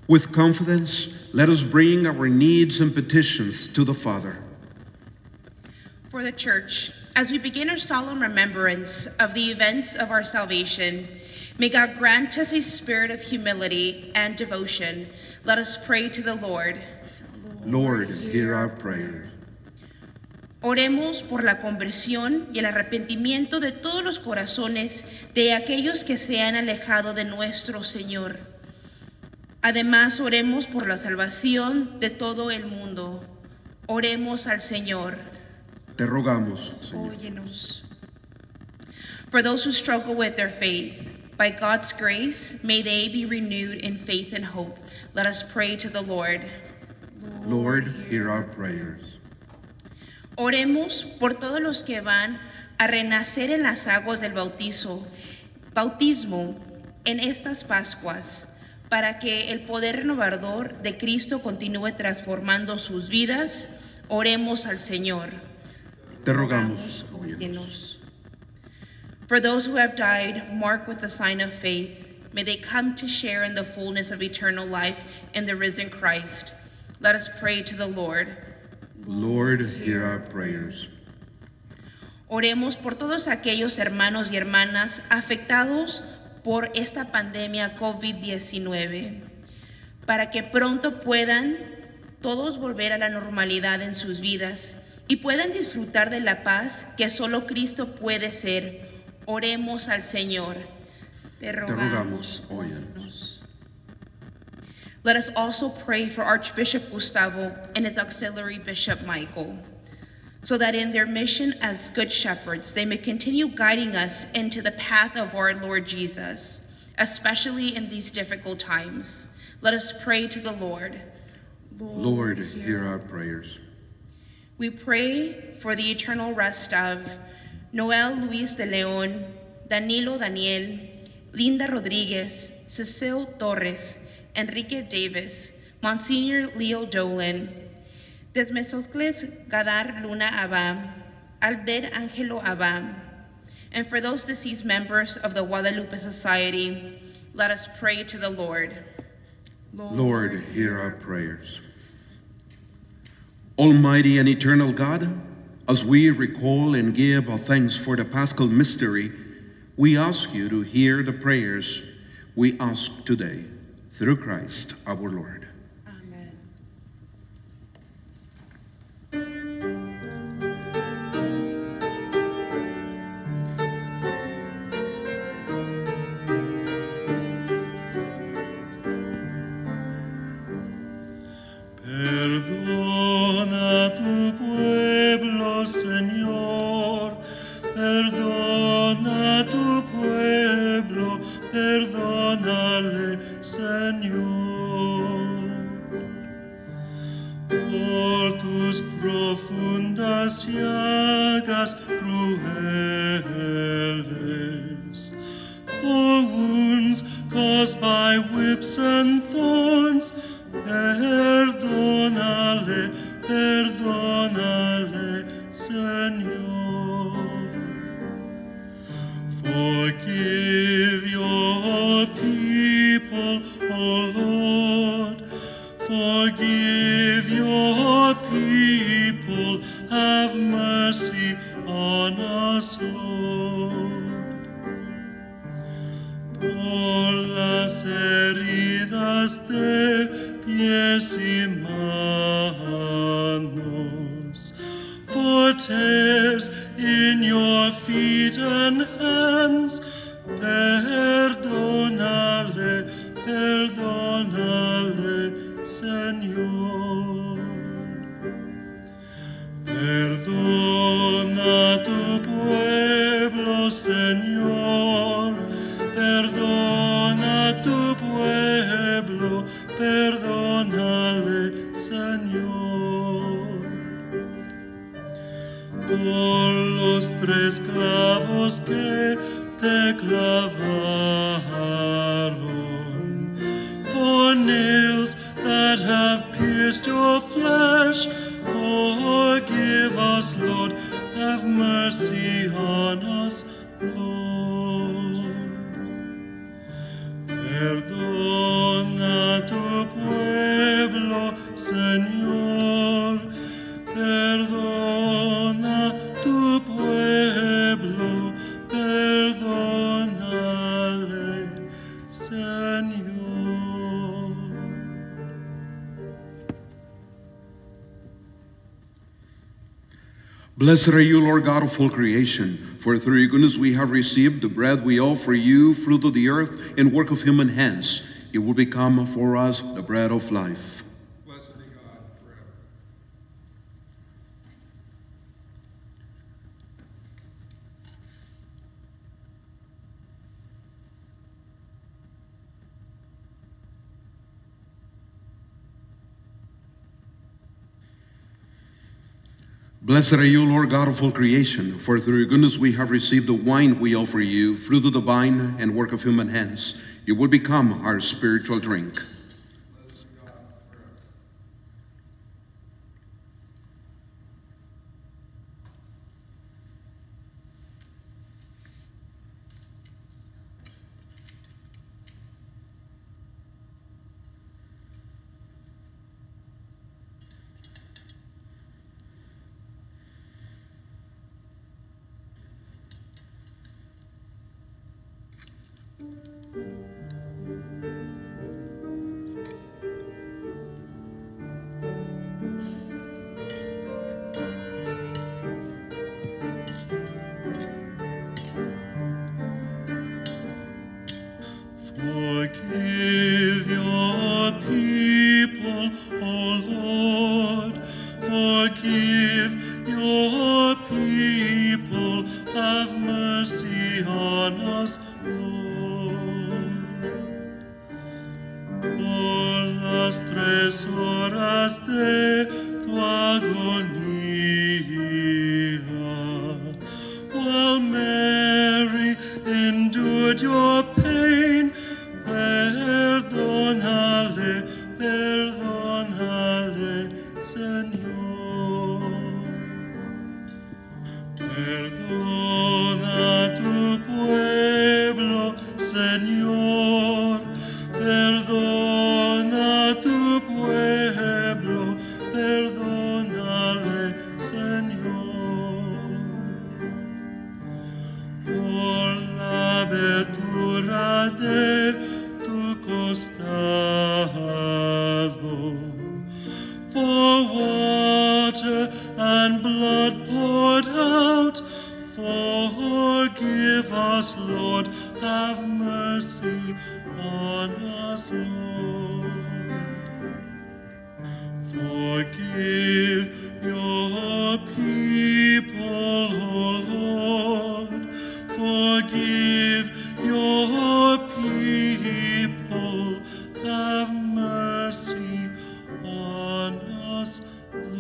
With confidence, let us bring our needs and petitions to the Father. For the Church, as we begin our solemn remembrance of the events of our salvation, may God grant us a spirit of humility and devotion. Let us pray to the Lord. Lord, hear our prayer. Oremos por la conversión y el arrepentimiento de todos los corazones de aquellos que se han alejado de nuestro Señor. Además, oremos por la salvación de todo el mundo. Oremos al Señor. Te rogamos, Señor. Óyenos. For those who struggle with their faith, by God's grace, may they be renewed in faith and hope. Let us pray to the Lord. Lord, hear our prayers. Oremos por todos los que van a renacer en las aguas del bautismo en estas Pascuas, para que el poder renovador de Cristo continúe transformando sus vidas. Oremos al Señor. Te rogamos, Óyenos. For those who have died, marked with the sign of faith, may they come to share in the fullness of eternal life in the risen Christ. Let us pray to the Lord. Lord, hear our prayers. Oremos por todos aquellos hermanos y hermanas afectados por esta pandemia COVID-19, para que pronto puedan todos volver a la normalidad en sus vidas y puedan disfrutar de la paz que solo Cristo puede ser. Oremos al Señor. Te rogamos, óyenos. Let us also pray for Archbishop Gustavo and his auxiliary Bishop Michael, so that in their mission as good shepherds, they may continue guiding us into the path of our Lord Jesus, especially in these difficult times. Let us pray to the Lord. Lord, hear our prayers. We pray for the eternal rest of Noel Luis de Leon, Danilo Daniel, Linda Rodriguez, Cecile Torres, Enrique Davis, Monsignor Leo Dolan, Desmesocles Gadar Luna Abba, Albert Angelo Abba, and for those deceased members of the Guadalupe Society, let us pray to the Lord. Lord, hear our prayers. Almighty and eternal God, as we recall and give our thanks for the Paschal mystery, we ask you to hear the prayers we ask today, through Christ our Lord. Amen. Perdona tu pueblo, Señor, perdona tu pueblo, perdónale, Señor. Por tus profundas llagas crueles, for wounds caused by whips and thorns, perdónale, perdónale, Señor. Forgive your people, O Lord. Forgive your people. Have mercy on us, Lord. Por las heridas de pies y manos, for tears in your feet and hands, perdónale, perdónale, Señor. Perdona tu pueblo, Señor, perdona tu pueblo, perdónale, Señor. Por los 3 clavos que te clavaron, for nails that have pierced your flesh, forgive us, Lord, have mercy on us, Lord. Perdona tu pueblo, Señor, perdona tu pueblo, perdónale, Señor. Blessed are you, Lord God of all creation, for through your goodness we have received the bread we offer you, fruit of the earth and work of human hands. It will become for us the bread of life. Blessed be God forever. Blessed are you, Lord God of all creation, for through your goodness we have received the wine we offer you, fruit of the vine and work of human hands. It will become our spiritual drink. Blessed be God forever. por las 3 horas de tu agonía. While Mary endured your pain, perdónale, perdónale, Señor. Perdona a tu pueblo, Señor. Perdona a tu pueblo, perdónale, Señor. Por la abertura de tu costado, for water and blood poured out, forgive us, Lord, have mercy on us, Lord. Forgive your people, O Lord. Forgive your people. Have mercy on us, Lord.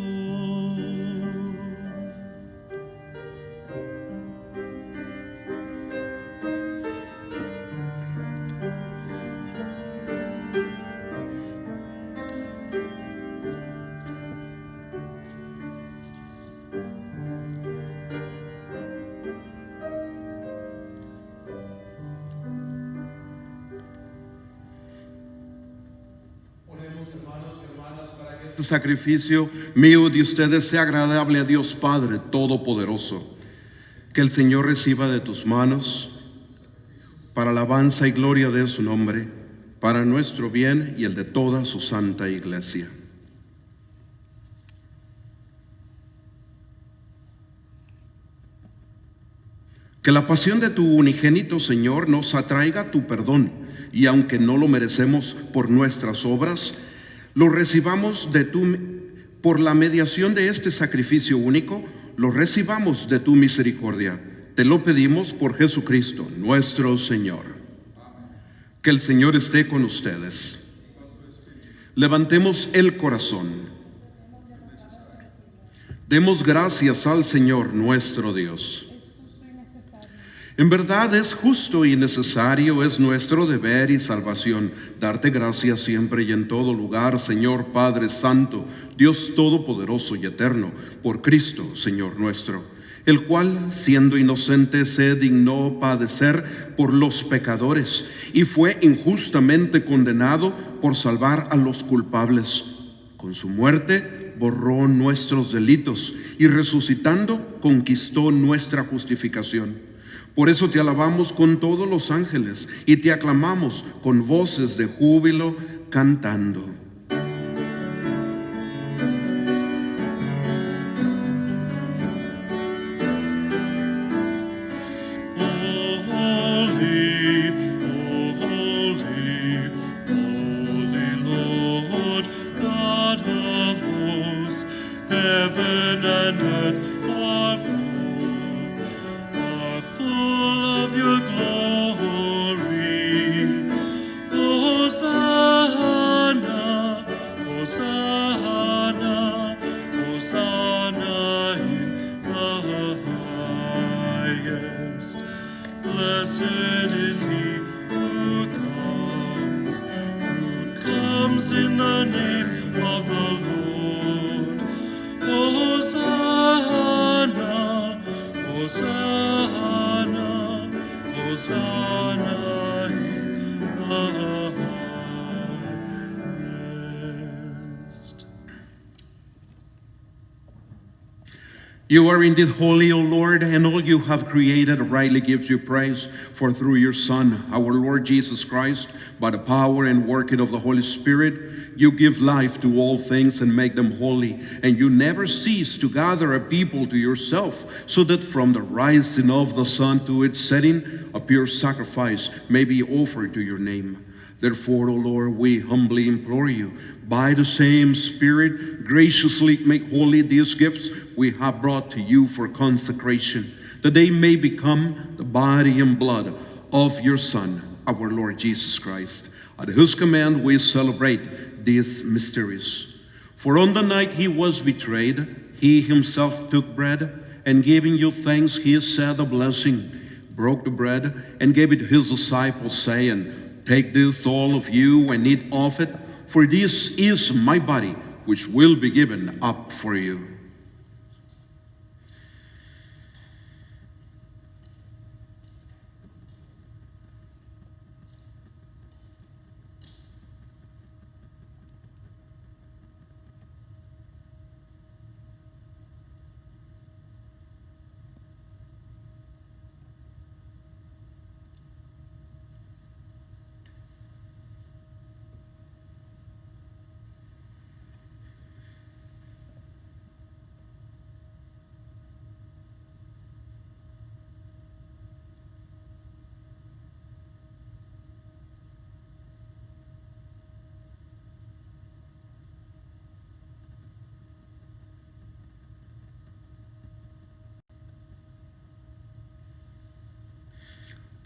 Este sacrificio mío de ustedes sea agradable a Dios Padre Todopoderoso. Que el Señor reciba de tus manos, para alabanza y gloria de su nombre, para nuestro bien y el de toda su santa iglesia. Que la pasión de tu unigénito Señor nos atraiga tu perdón, y aunque no lo merecemos por nuestras obras, lo recibamos de por la mediación de este sacrificio único, lo recibamos de tu misericordia. Te lo pedimos por Jesucristo, nuestro Señor. Que el Señor esté con ustedes. Levantemos el corazón. Demos gracias al Señor nuestro Dios. En verdad es justo y necesario, es nuestro deber y salvación darte gracias siempre y en todo lugar, Señor Padre Santo, Dios Todopoderoso y Eterno, por Cristo, Señor nuestro, el cual, siendo inocente, se dignó padecer por los pecadores y fue injustamente condenado por salvar a los culpables. Con su muerte borró nuestros delitos y resucitando conquistó nuestra justificación. Por eso te alabamos con todos los ángeles y te aclamamos con voces de júbilo cantando. Holy, holy, holy Lord, God of hosts, heaven and earth are full of your glory. Hosanna, Hosanna, Hosanna in the highest. Blessed is he who comes in the name of the Lord. Hosanna, Hosanna, Hosanna in the highest. You are indeed holy, O Lord, and all you have created rightly gives you praise. For through your Son, our Lord Jesus Christ, by the power and working of the Holy Spirit, you give life to all things and make them holy. And you never cease to gather a people to yourself, so that from the rising of the sun to its setting, a pure sacrifice may be offered to your name. Therefore, O Lord, we humbly implore you, by the same Spirit, graciously make holy these gifts we have brought to you for consecration, that they may become the body and blood of your Son, our Lord Jesus Christ. At whose command we celebrate these mysteries. For on the night he was betrayed, he himself took bread, and giving you thanks, he said a blessing, broke the bread, and gave it to his disciples, saying, "Take this, all of you, and eat of it, for this is my body, which will be given up for you."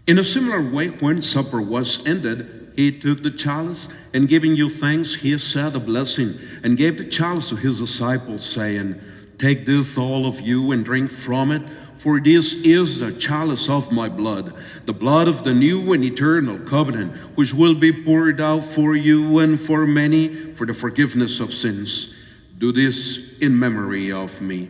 In a similar way, when supper was ended, he took the chalice, and giving you thanks, he said a blessing, and gave the chalice to his disciples, saying, "Take this, all of you, and drink from it, for this is the chalice of my blood, the blood of the new and eternal covenant, which will be poured out for you and for many for the forgiveness of sins. Do this in memory of me."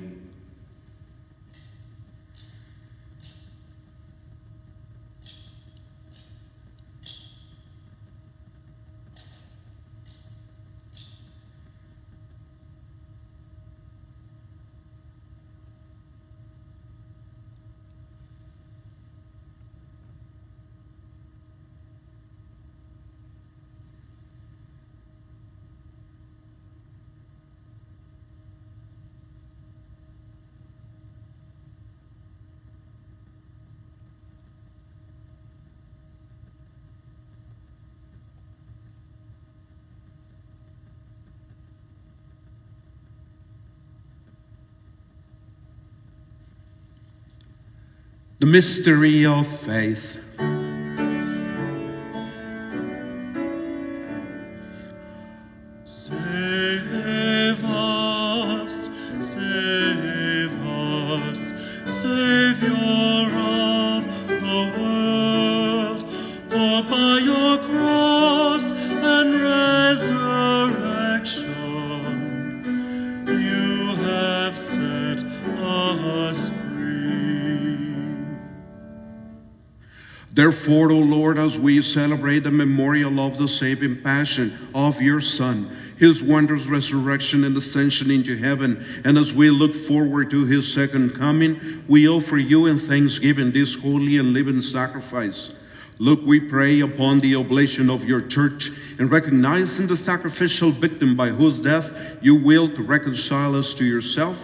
The mystery of faith. Save us, Savior of the world, for by your cross and resurrection you have set us free. Therefore, O Lord, as we celebrate the memorial of the saving passion of your Son, his wondrous resurrection and ascension into heaven, and as we look forward to his second coming, we offer you in thanksgiving this holy and living sacrifice. Look, we pray, upon the oblation of your church, and recognizing the sacrificial victim by whose death you will to reconcile us to yourself.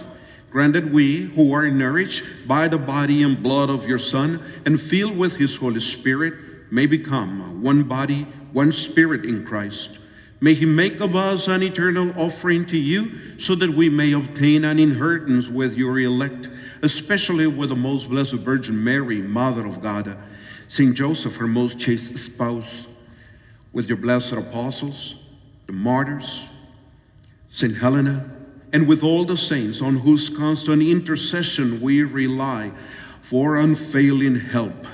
Grant that we, who are nourished by the body and blood of your Son, and filled with his Holy Spirit, may become one body, one spirit in Christ. May he make of us an eternal offering to you, so that we may obtain an inheritance with your elect, especially with the most blessed Virgin Mary, Mother of God, Saint Joseph, her most chaste spouse, with your blessed apostles, the martyrs, Saint Helena, and with all the saints on whose constant intercession we rely for unfailing help.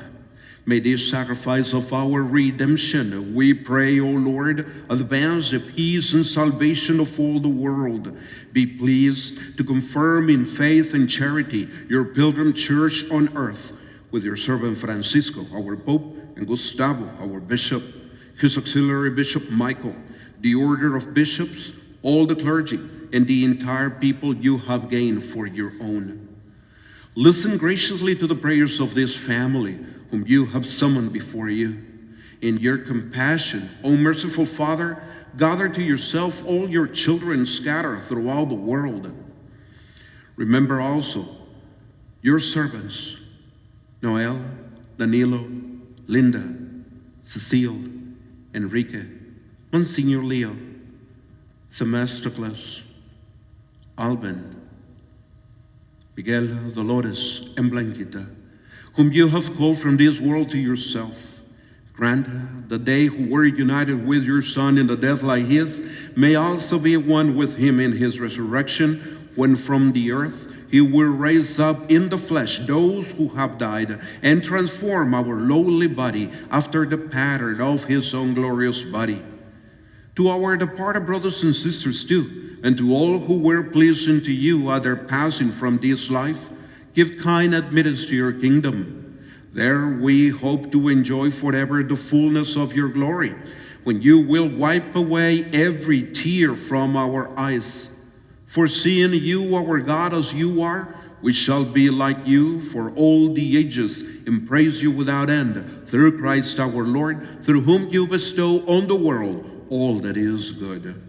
May this sacrifice of our redemption, we pray, O Lord, advance the peace and salvation of all the world. Be pleased to confirm in faith and charity your pilgrim church on earth, with your servant Francisco, our Pope, and Gustavo, our Bishop, his auxiliary Bishop Michael, the order of bishops, all the clergy, and the entire people you have gained for your own. Listen graciously to the prayers of this family, whom you have summoned before you. In your compassion, O merciful Father, gather to yourself all your children scattered throughout the world. Remember also your servants, Noel, Danilo, Linda, Cecile, Enrique, Monsignor Leo, Themistocles, Alban, Miguel, Dolores, and Blanquita, whom you have called from this world to yourself. Grant that they who were united with your Son in a death like his may also be one with him in his resurrection, when from the earth he will raise up in the flesh those who have died, and transform our lowly body after the pattern of his own glorious body. To our departed brothers and sisters too, and to all who were pleasing to you at their passing from this life, give kind admittance to your kingdom. There we hope to enjoy forever the fullness of your glory, when you will wipe away every tear from our eyes. For seeing you, our God, as you are, we shall be like you for all the ages, and praise you without end, through Christ our Lord, through whom you bestow on the world all that is good.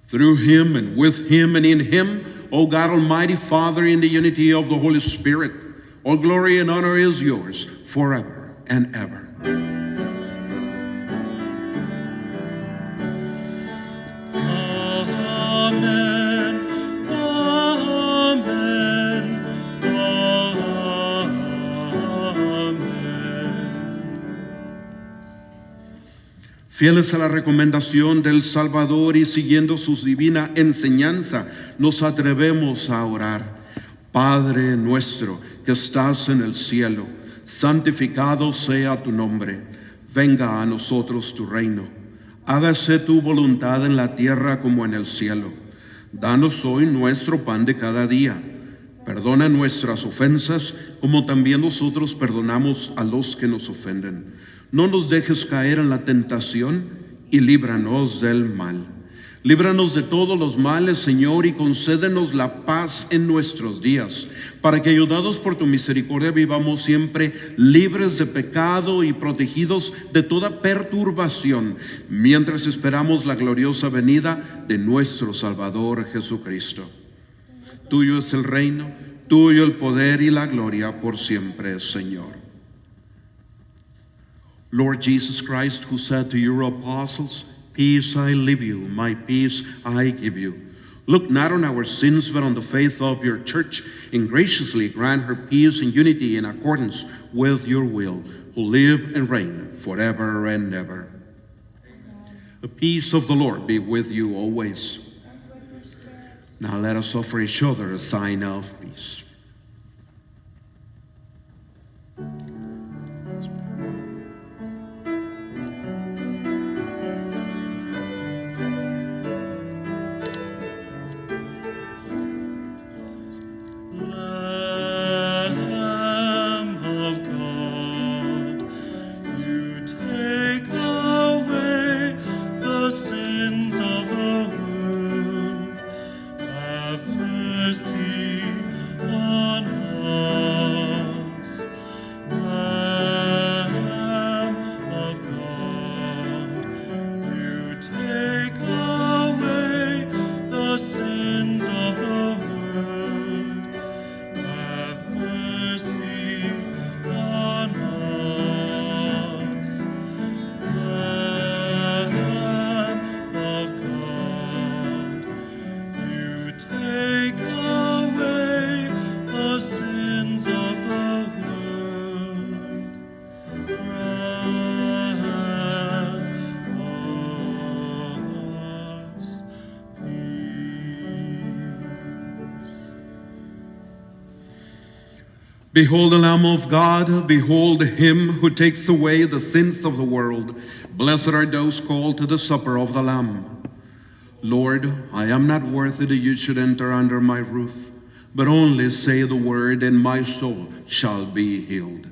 Through him, and with him, and in him, O God, Almighty Father, in the unity of the Holy Spirit, all glory and honor is yours forever and ever. Amen. Amen. Fieles a la recomendación del Salvador y siguiendo su divina enseñanza, nos atrevemos a orar. Padre nuestro que estás en el cielo, santificado sea tu nombre. Venga a nosotros tu reino. Hágase tu voluntad en la tierra como en el cielo. Danos hoy nuestro pan de cada día. Perdona nuestras ofensas, como también nosotros perdonamos a los que nos ofenden. No nos dejes caer en la tentación y líbranos del mal. Líbranos de todos los males, Señor, y concédenos la paz en nuestros días, para que, ayudados por tu misericordia, vivamos siempre libres de pecado y protegidos de toda perturbación, mientras esperamos la gloriosa venida de nuestro Salvador Jesucristo. Tuyo es el reino, tuyo el poder y la gloria por siempre, Señor. Lord Jesus Christ, who said to your apostles, "Peace I leave you, my peace I give you," look not on our sins, but on the faith of your church, and graciously grant her peace and unity in accordance with your will, who live and reign forever and ever. Amen. The peace of the Lord be with you always. Now let us offer each other a sign of peace. Behold the Lamb of God, behold him who takes away the sins of the world. Blessed are those called to the supper of the Lamb. Lord, I am not worthy that you should enter under my roof, but only say the word, and my soul shall be healed.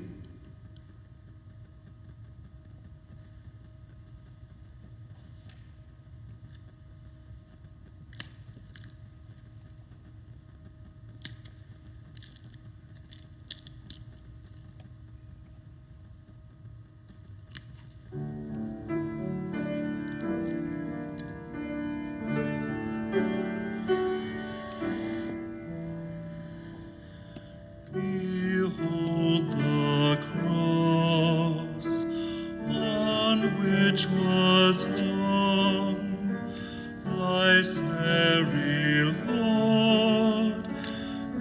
Behold the cross on which was hung life's very Lord,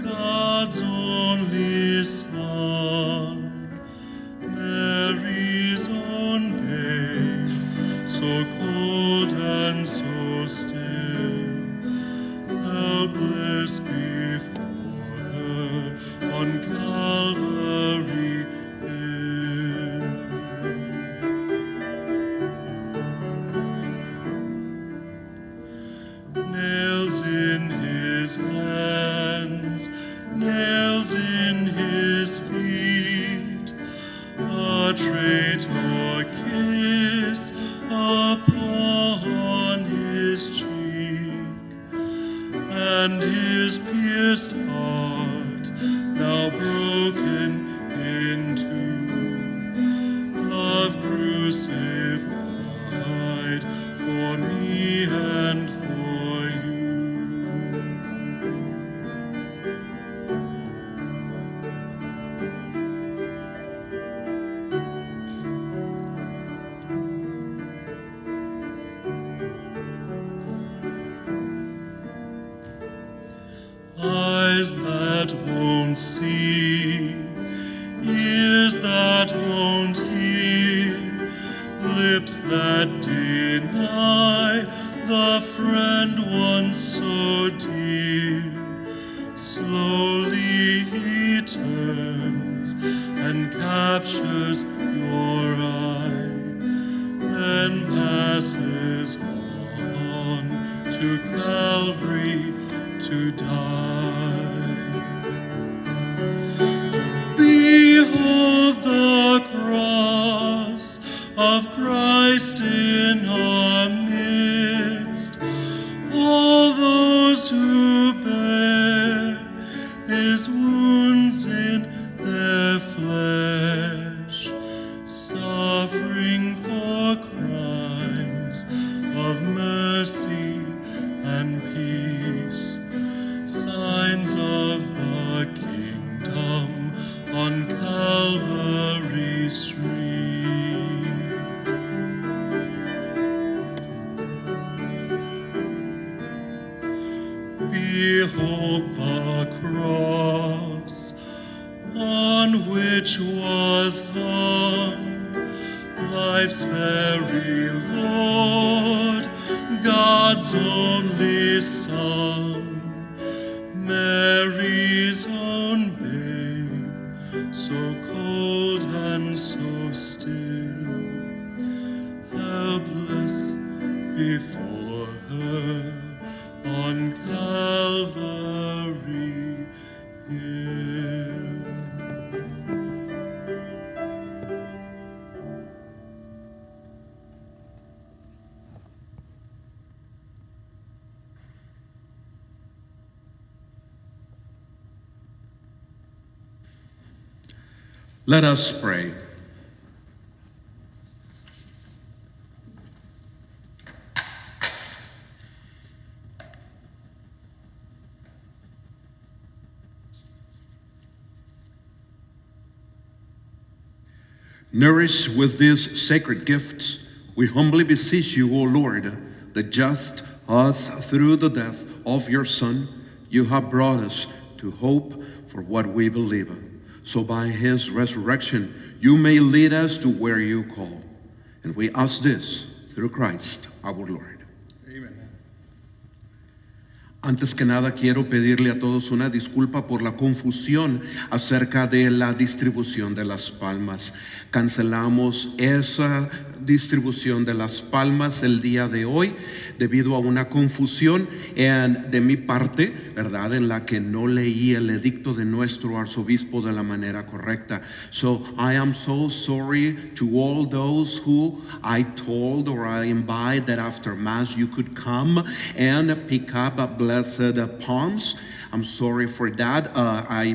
God's only Son. so cold and so still, helpless before her on Calvary Hill. Nails in his hands, nails in his feet, a traitor kiss upon his cheek, and his pierced heart now broken in two, love crucified for me and for you. Eyes that won't see, ears that won't hear, lips that deny the friend once so dear. Slowly he turns and captures your eye, then passes on to Calvary to die. Behold the cross of Christ in our midst, all those who bear his wounds in their flesh, suffering for crimes of mercy and peace, signs of the kingdom on Calvary Street. Behold the cross on which was hung life's very Lord, God's only Son, Mary's own babe, so cold and so still, helpless before her on Calvary Hill. Let us pray. Nourished with these sacred gifts, we humbly beseech you, O Lord, that just as through the death of your Son, you have brought us to hope for what we believe, so by his resurrection, you may lead us to where you call. And we ask this through Christ our Lord. Amen. Antes que nada, quiero pedirle a todos una disculpa por la confusión acerca de la distribución de las palmas. Cancelamos esa distribución de las palmas el día de hoy debido a una confusión de mi parte, ¿verdad?, en la que no leí el edicto de nuestro arzobispo de la manera correcta. So I am so sorry to all those who I told or I invite that after Mass you could come and pick up blessed palms. I'm sorry for that. I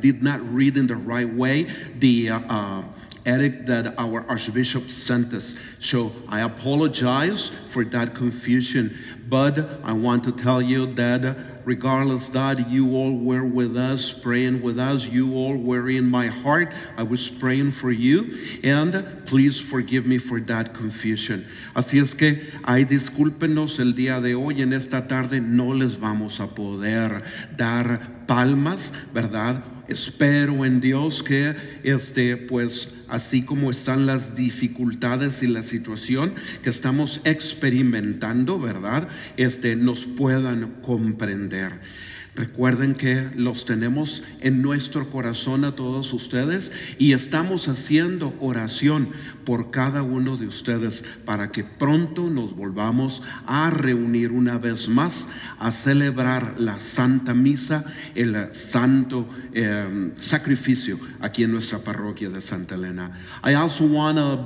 did not read in the right way the edict that our Archbishop sent us. So I apologize for that confusion. But I want to tell you that regardless that you all were with us, praying with us, you all were in my heart. I was praying for you, and please forgive me for that confusion. Así es que, ay, discúlpenos el día de hoy, en esta tarde no les vamos a poder dar palmas, ¿verdad? espero en Dios que pues así como están las dificultades y la situación que estamos experimentando, ¿verdad? Nos puedan comprender. Recuerden que los tenemos en nuestro corazón a todos ustedes y estamos haciendo oración por cada uno de ustedes para que pronto nos volvamos a reunir una vez más a celebrar la Santa Misa, el santo sacrificio aquí en nuestra parroquia de Santa Elena. I also want to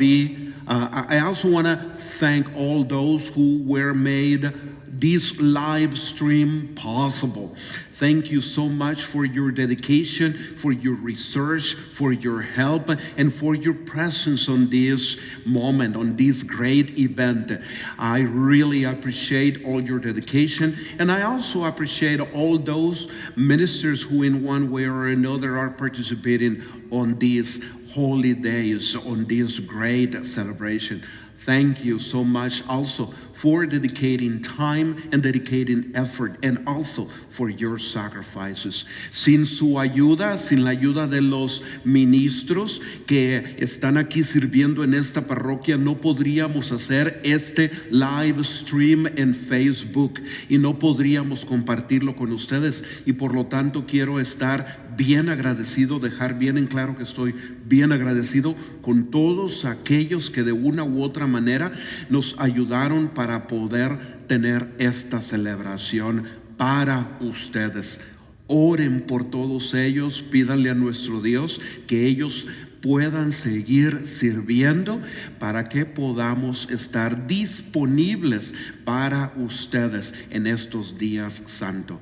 thank all those who were made this live stream possible. Thank you so much for your dedication, for your research, for your help, and for your presence on this moment, on this great event. I really appreciate all your dedication, and I also appreciate all those ministers who in one way or another are participating on these holy days, on this great celebration. Thank you so much also for dedicating time and dedicating effort, and also for your sacrifices. Sin su ayuda, sin la ayuda de los ministros que están aquí sirviendo en esta parroquia, no podríamos hacer este live stream en Facebook y no podríamos compartirlo con ustedes, y por lo tanto quiero estar bien agradecido, dejar bien en claro que estoy bien agradecido con todos aquellos que de una u otra manera nos ayudaron para poder tener esta celebración para ustedes. Oren por todos ellos, pídanle a nuestro Dios que ellos puedan seguir sirviendo para que podamos estar disponibles para ustedes en estos días santos.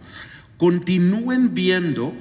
Continúen viendo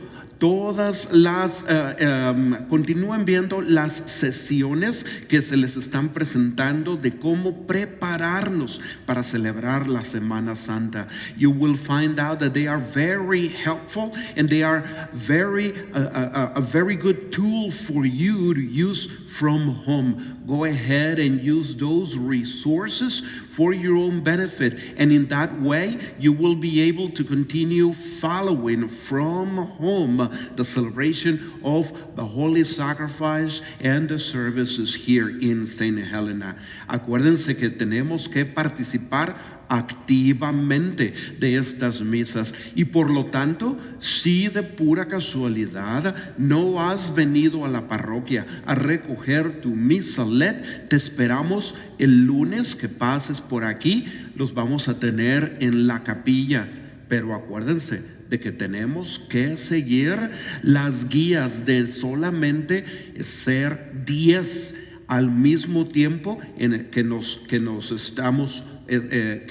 continúen viendo las sesiones que se les están presentando de cómo prepararnos para celebrar la Semana Santa. You will find out that they are very helpful, and they are a very good tool for you to use from home. Go ahead and use those resources for your own benefit, and in that way you will be able to continue following from home the celebration of the Holy Sacrifice and the services here in St. Helena. Acuérdense que tenemos que participar activamente de estas misas, y por lo tanto, si de pura casualidad no has venido a la parroquia a recoger tu misalet, te esperamos el lunes que pases por aquí. Los vamos a tener en la capilla, pero acuérdense de que tenemos que seguir las guías de solamente ser 10 al mismo tiempo en el que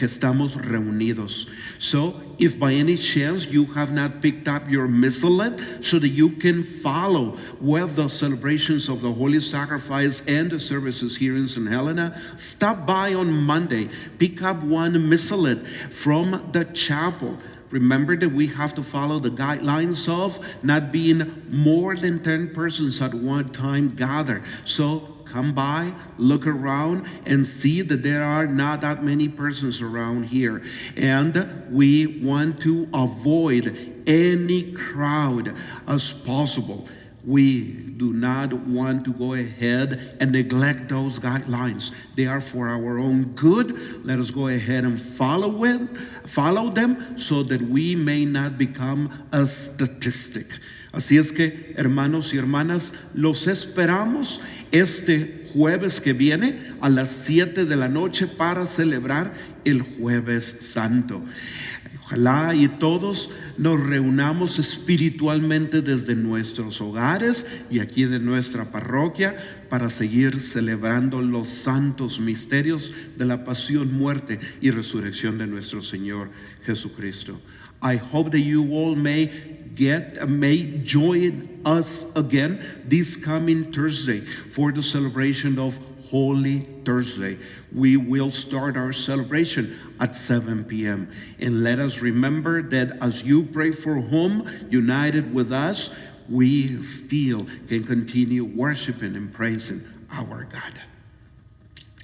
estamos reunidos. So, if by any chance you have not picked up your missalet so that you can follow with the celebrations of the Holy Sacrifice and the services here in St. Helena, stop by on Monday, pick up one missalet from the chapel. Remember that we have to follow the guidelines of not being more than 10 persons at one time gathered. So come by, look around, and see that there are not that many persons around here. And we want to avoid any crowd as possible. We do not want to go ahead and neglect those guidelines. They are for our own good. Let us go ahead and follow them so that we may not become a statistic. Así es que, hermanos y hermanas, los esperamos este jueves que viene a las 7 de la noche para celebrar el Jueves Santo. Ojalá y todos nos reunamos espiritualmente desde nuestros hogares y aquí de nuestra parroquia para seguir celebrando los santos misterios de la pasión, muerte y resurrección de nuestro Señor Jesucristo. I hope that you all may join us again this coming Thursday for the celebration of Holy Thursday. We will start our celebration at 7 p.m. And let us remember that as you pray for home, united with us, we still can continue worshiping and praising our God.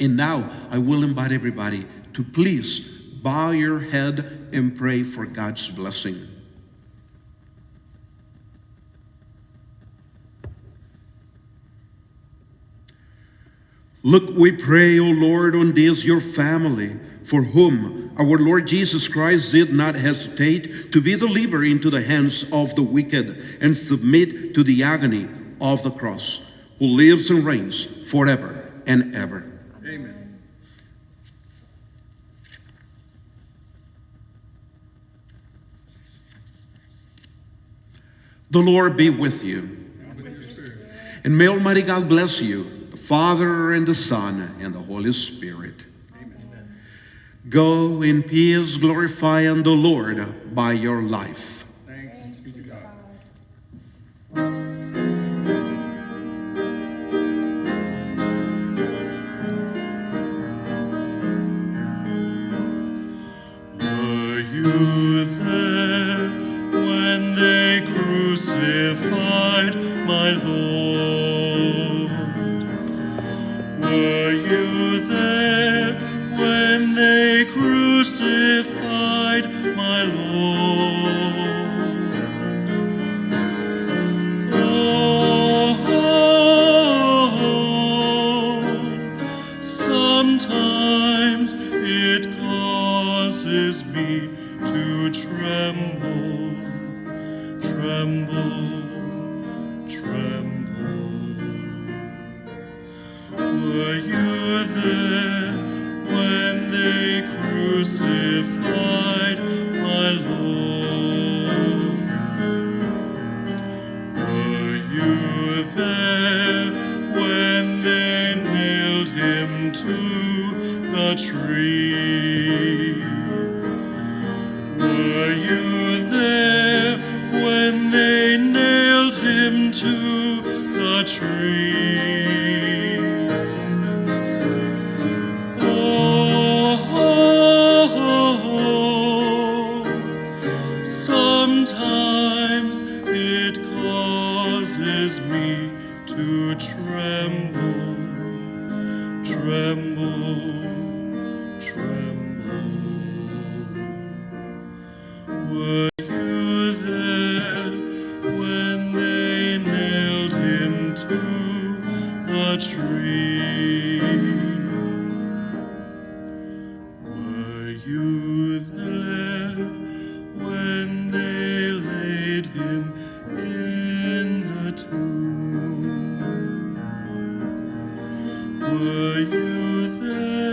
And now I will invite everybody to please bow your head and pray for God's blessing. Look, we pray, O Lord, on this your family, for whom our Lord Jesus Christ did not hesitate to be delivered into the hands of the wicked and submit to the agony of the cross, who lives and reigns forever and ever. Amen. The Lord be with you. And may Almighty God bless you, the Father and the Son and the Holy Spirit. Go in peace, glorifying the Lord by your life. Thanks be to God. Were you there when they crucified my Lord? Were you there when they crucified my Lord? Oh, sometimes it causes me to tremble, tremble, tremble. Were you there when they crucified my Lord? Were you there when they nailed him to the tree? Were you there when they nailed him to the tree? Oh, sometimes it causes me to tremble, tremble, tremble. Were you there when they nailed him to the tree? Were you there when they laid him in the tomb? Were you there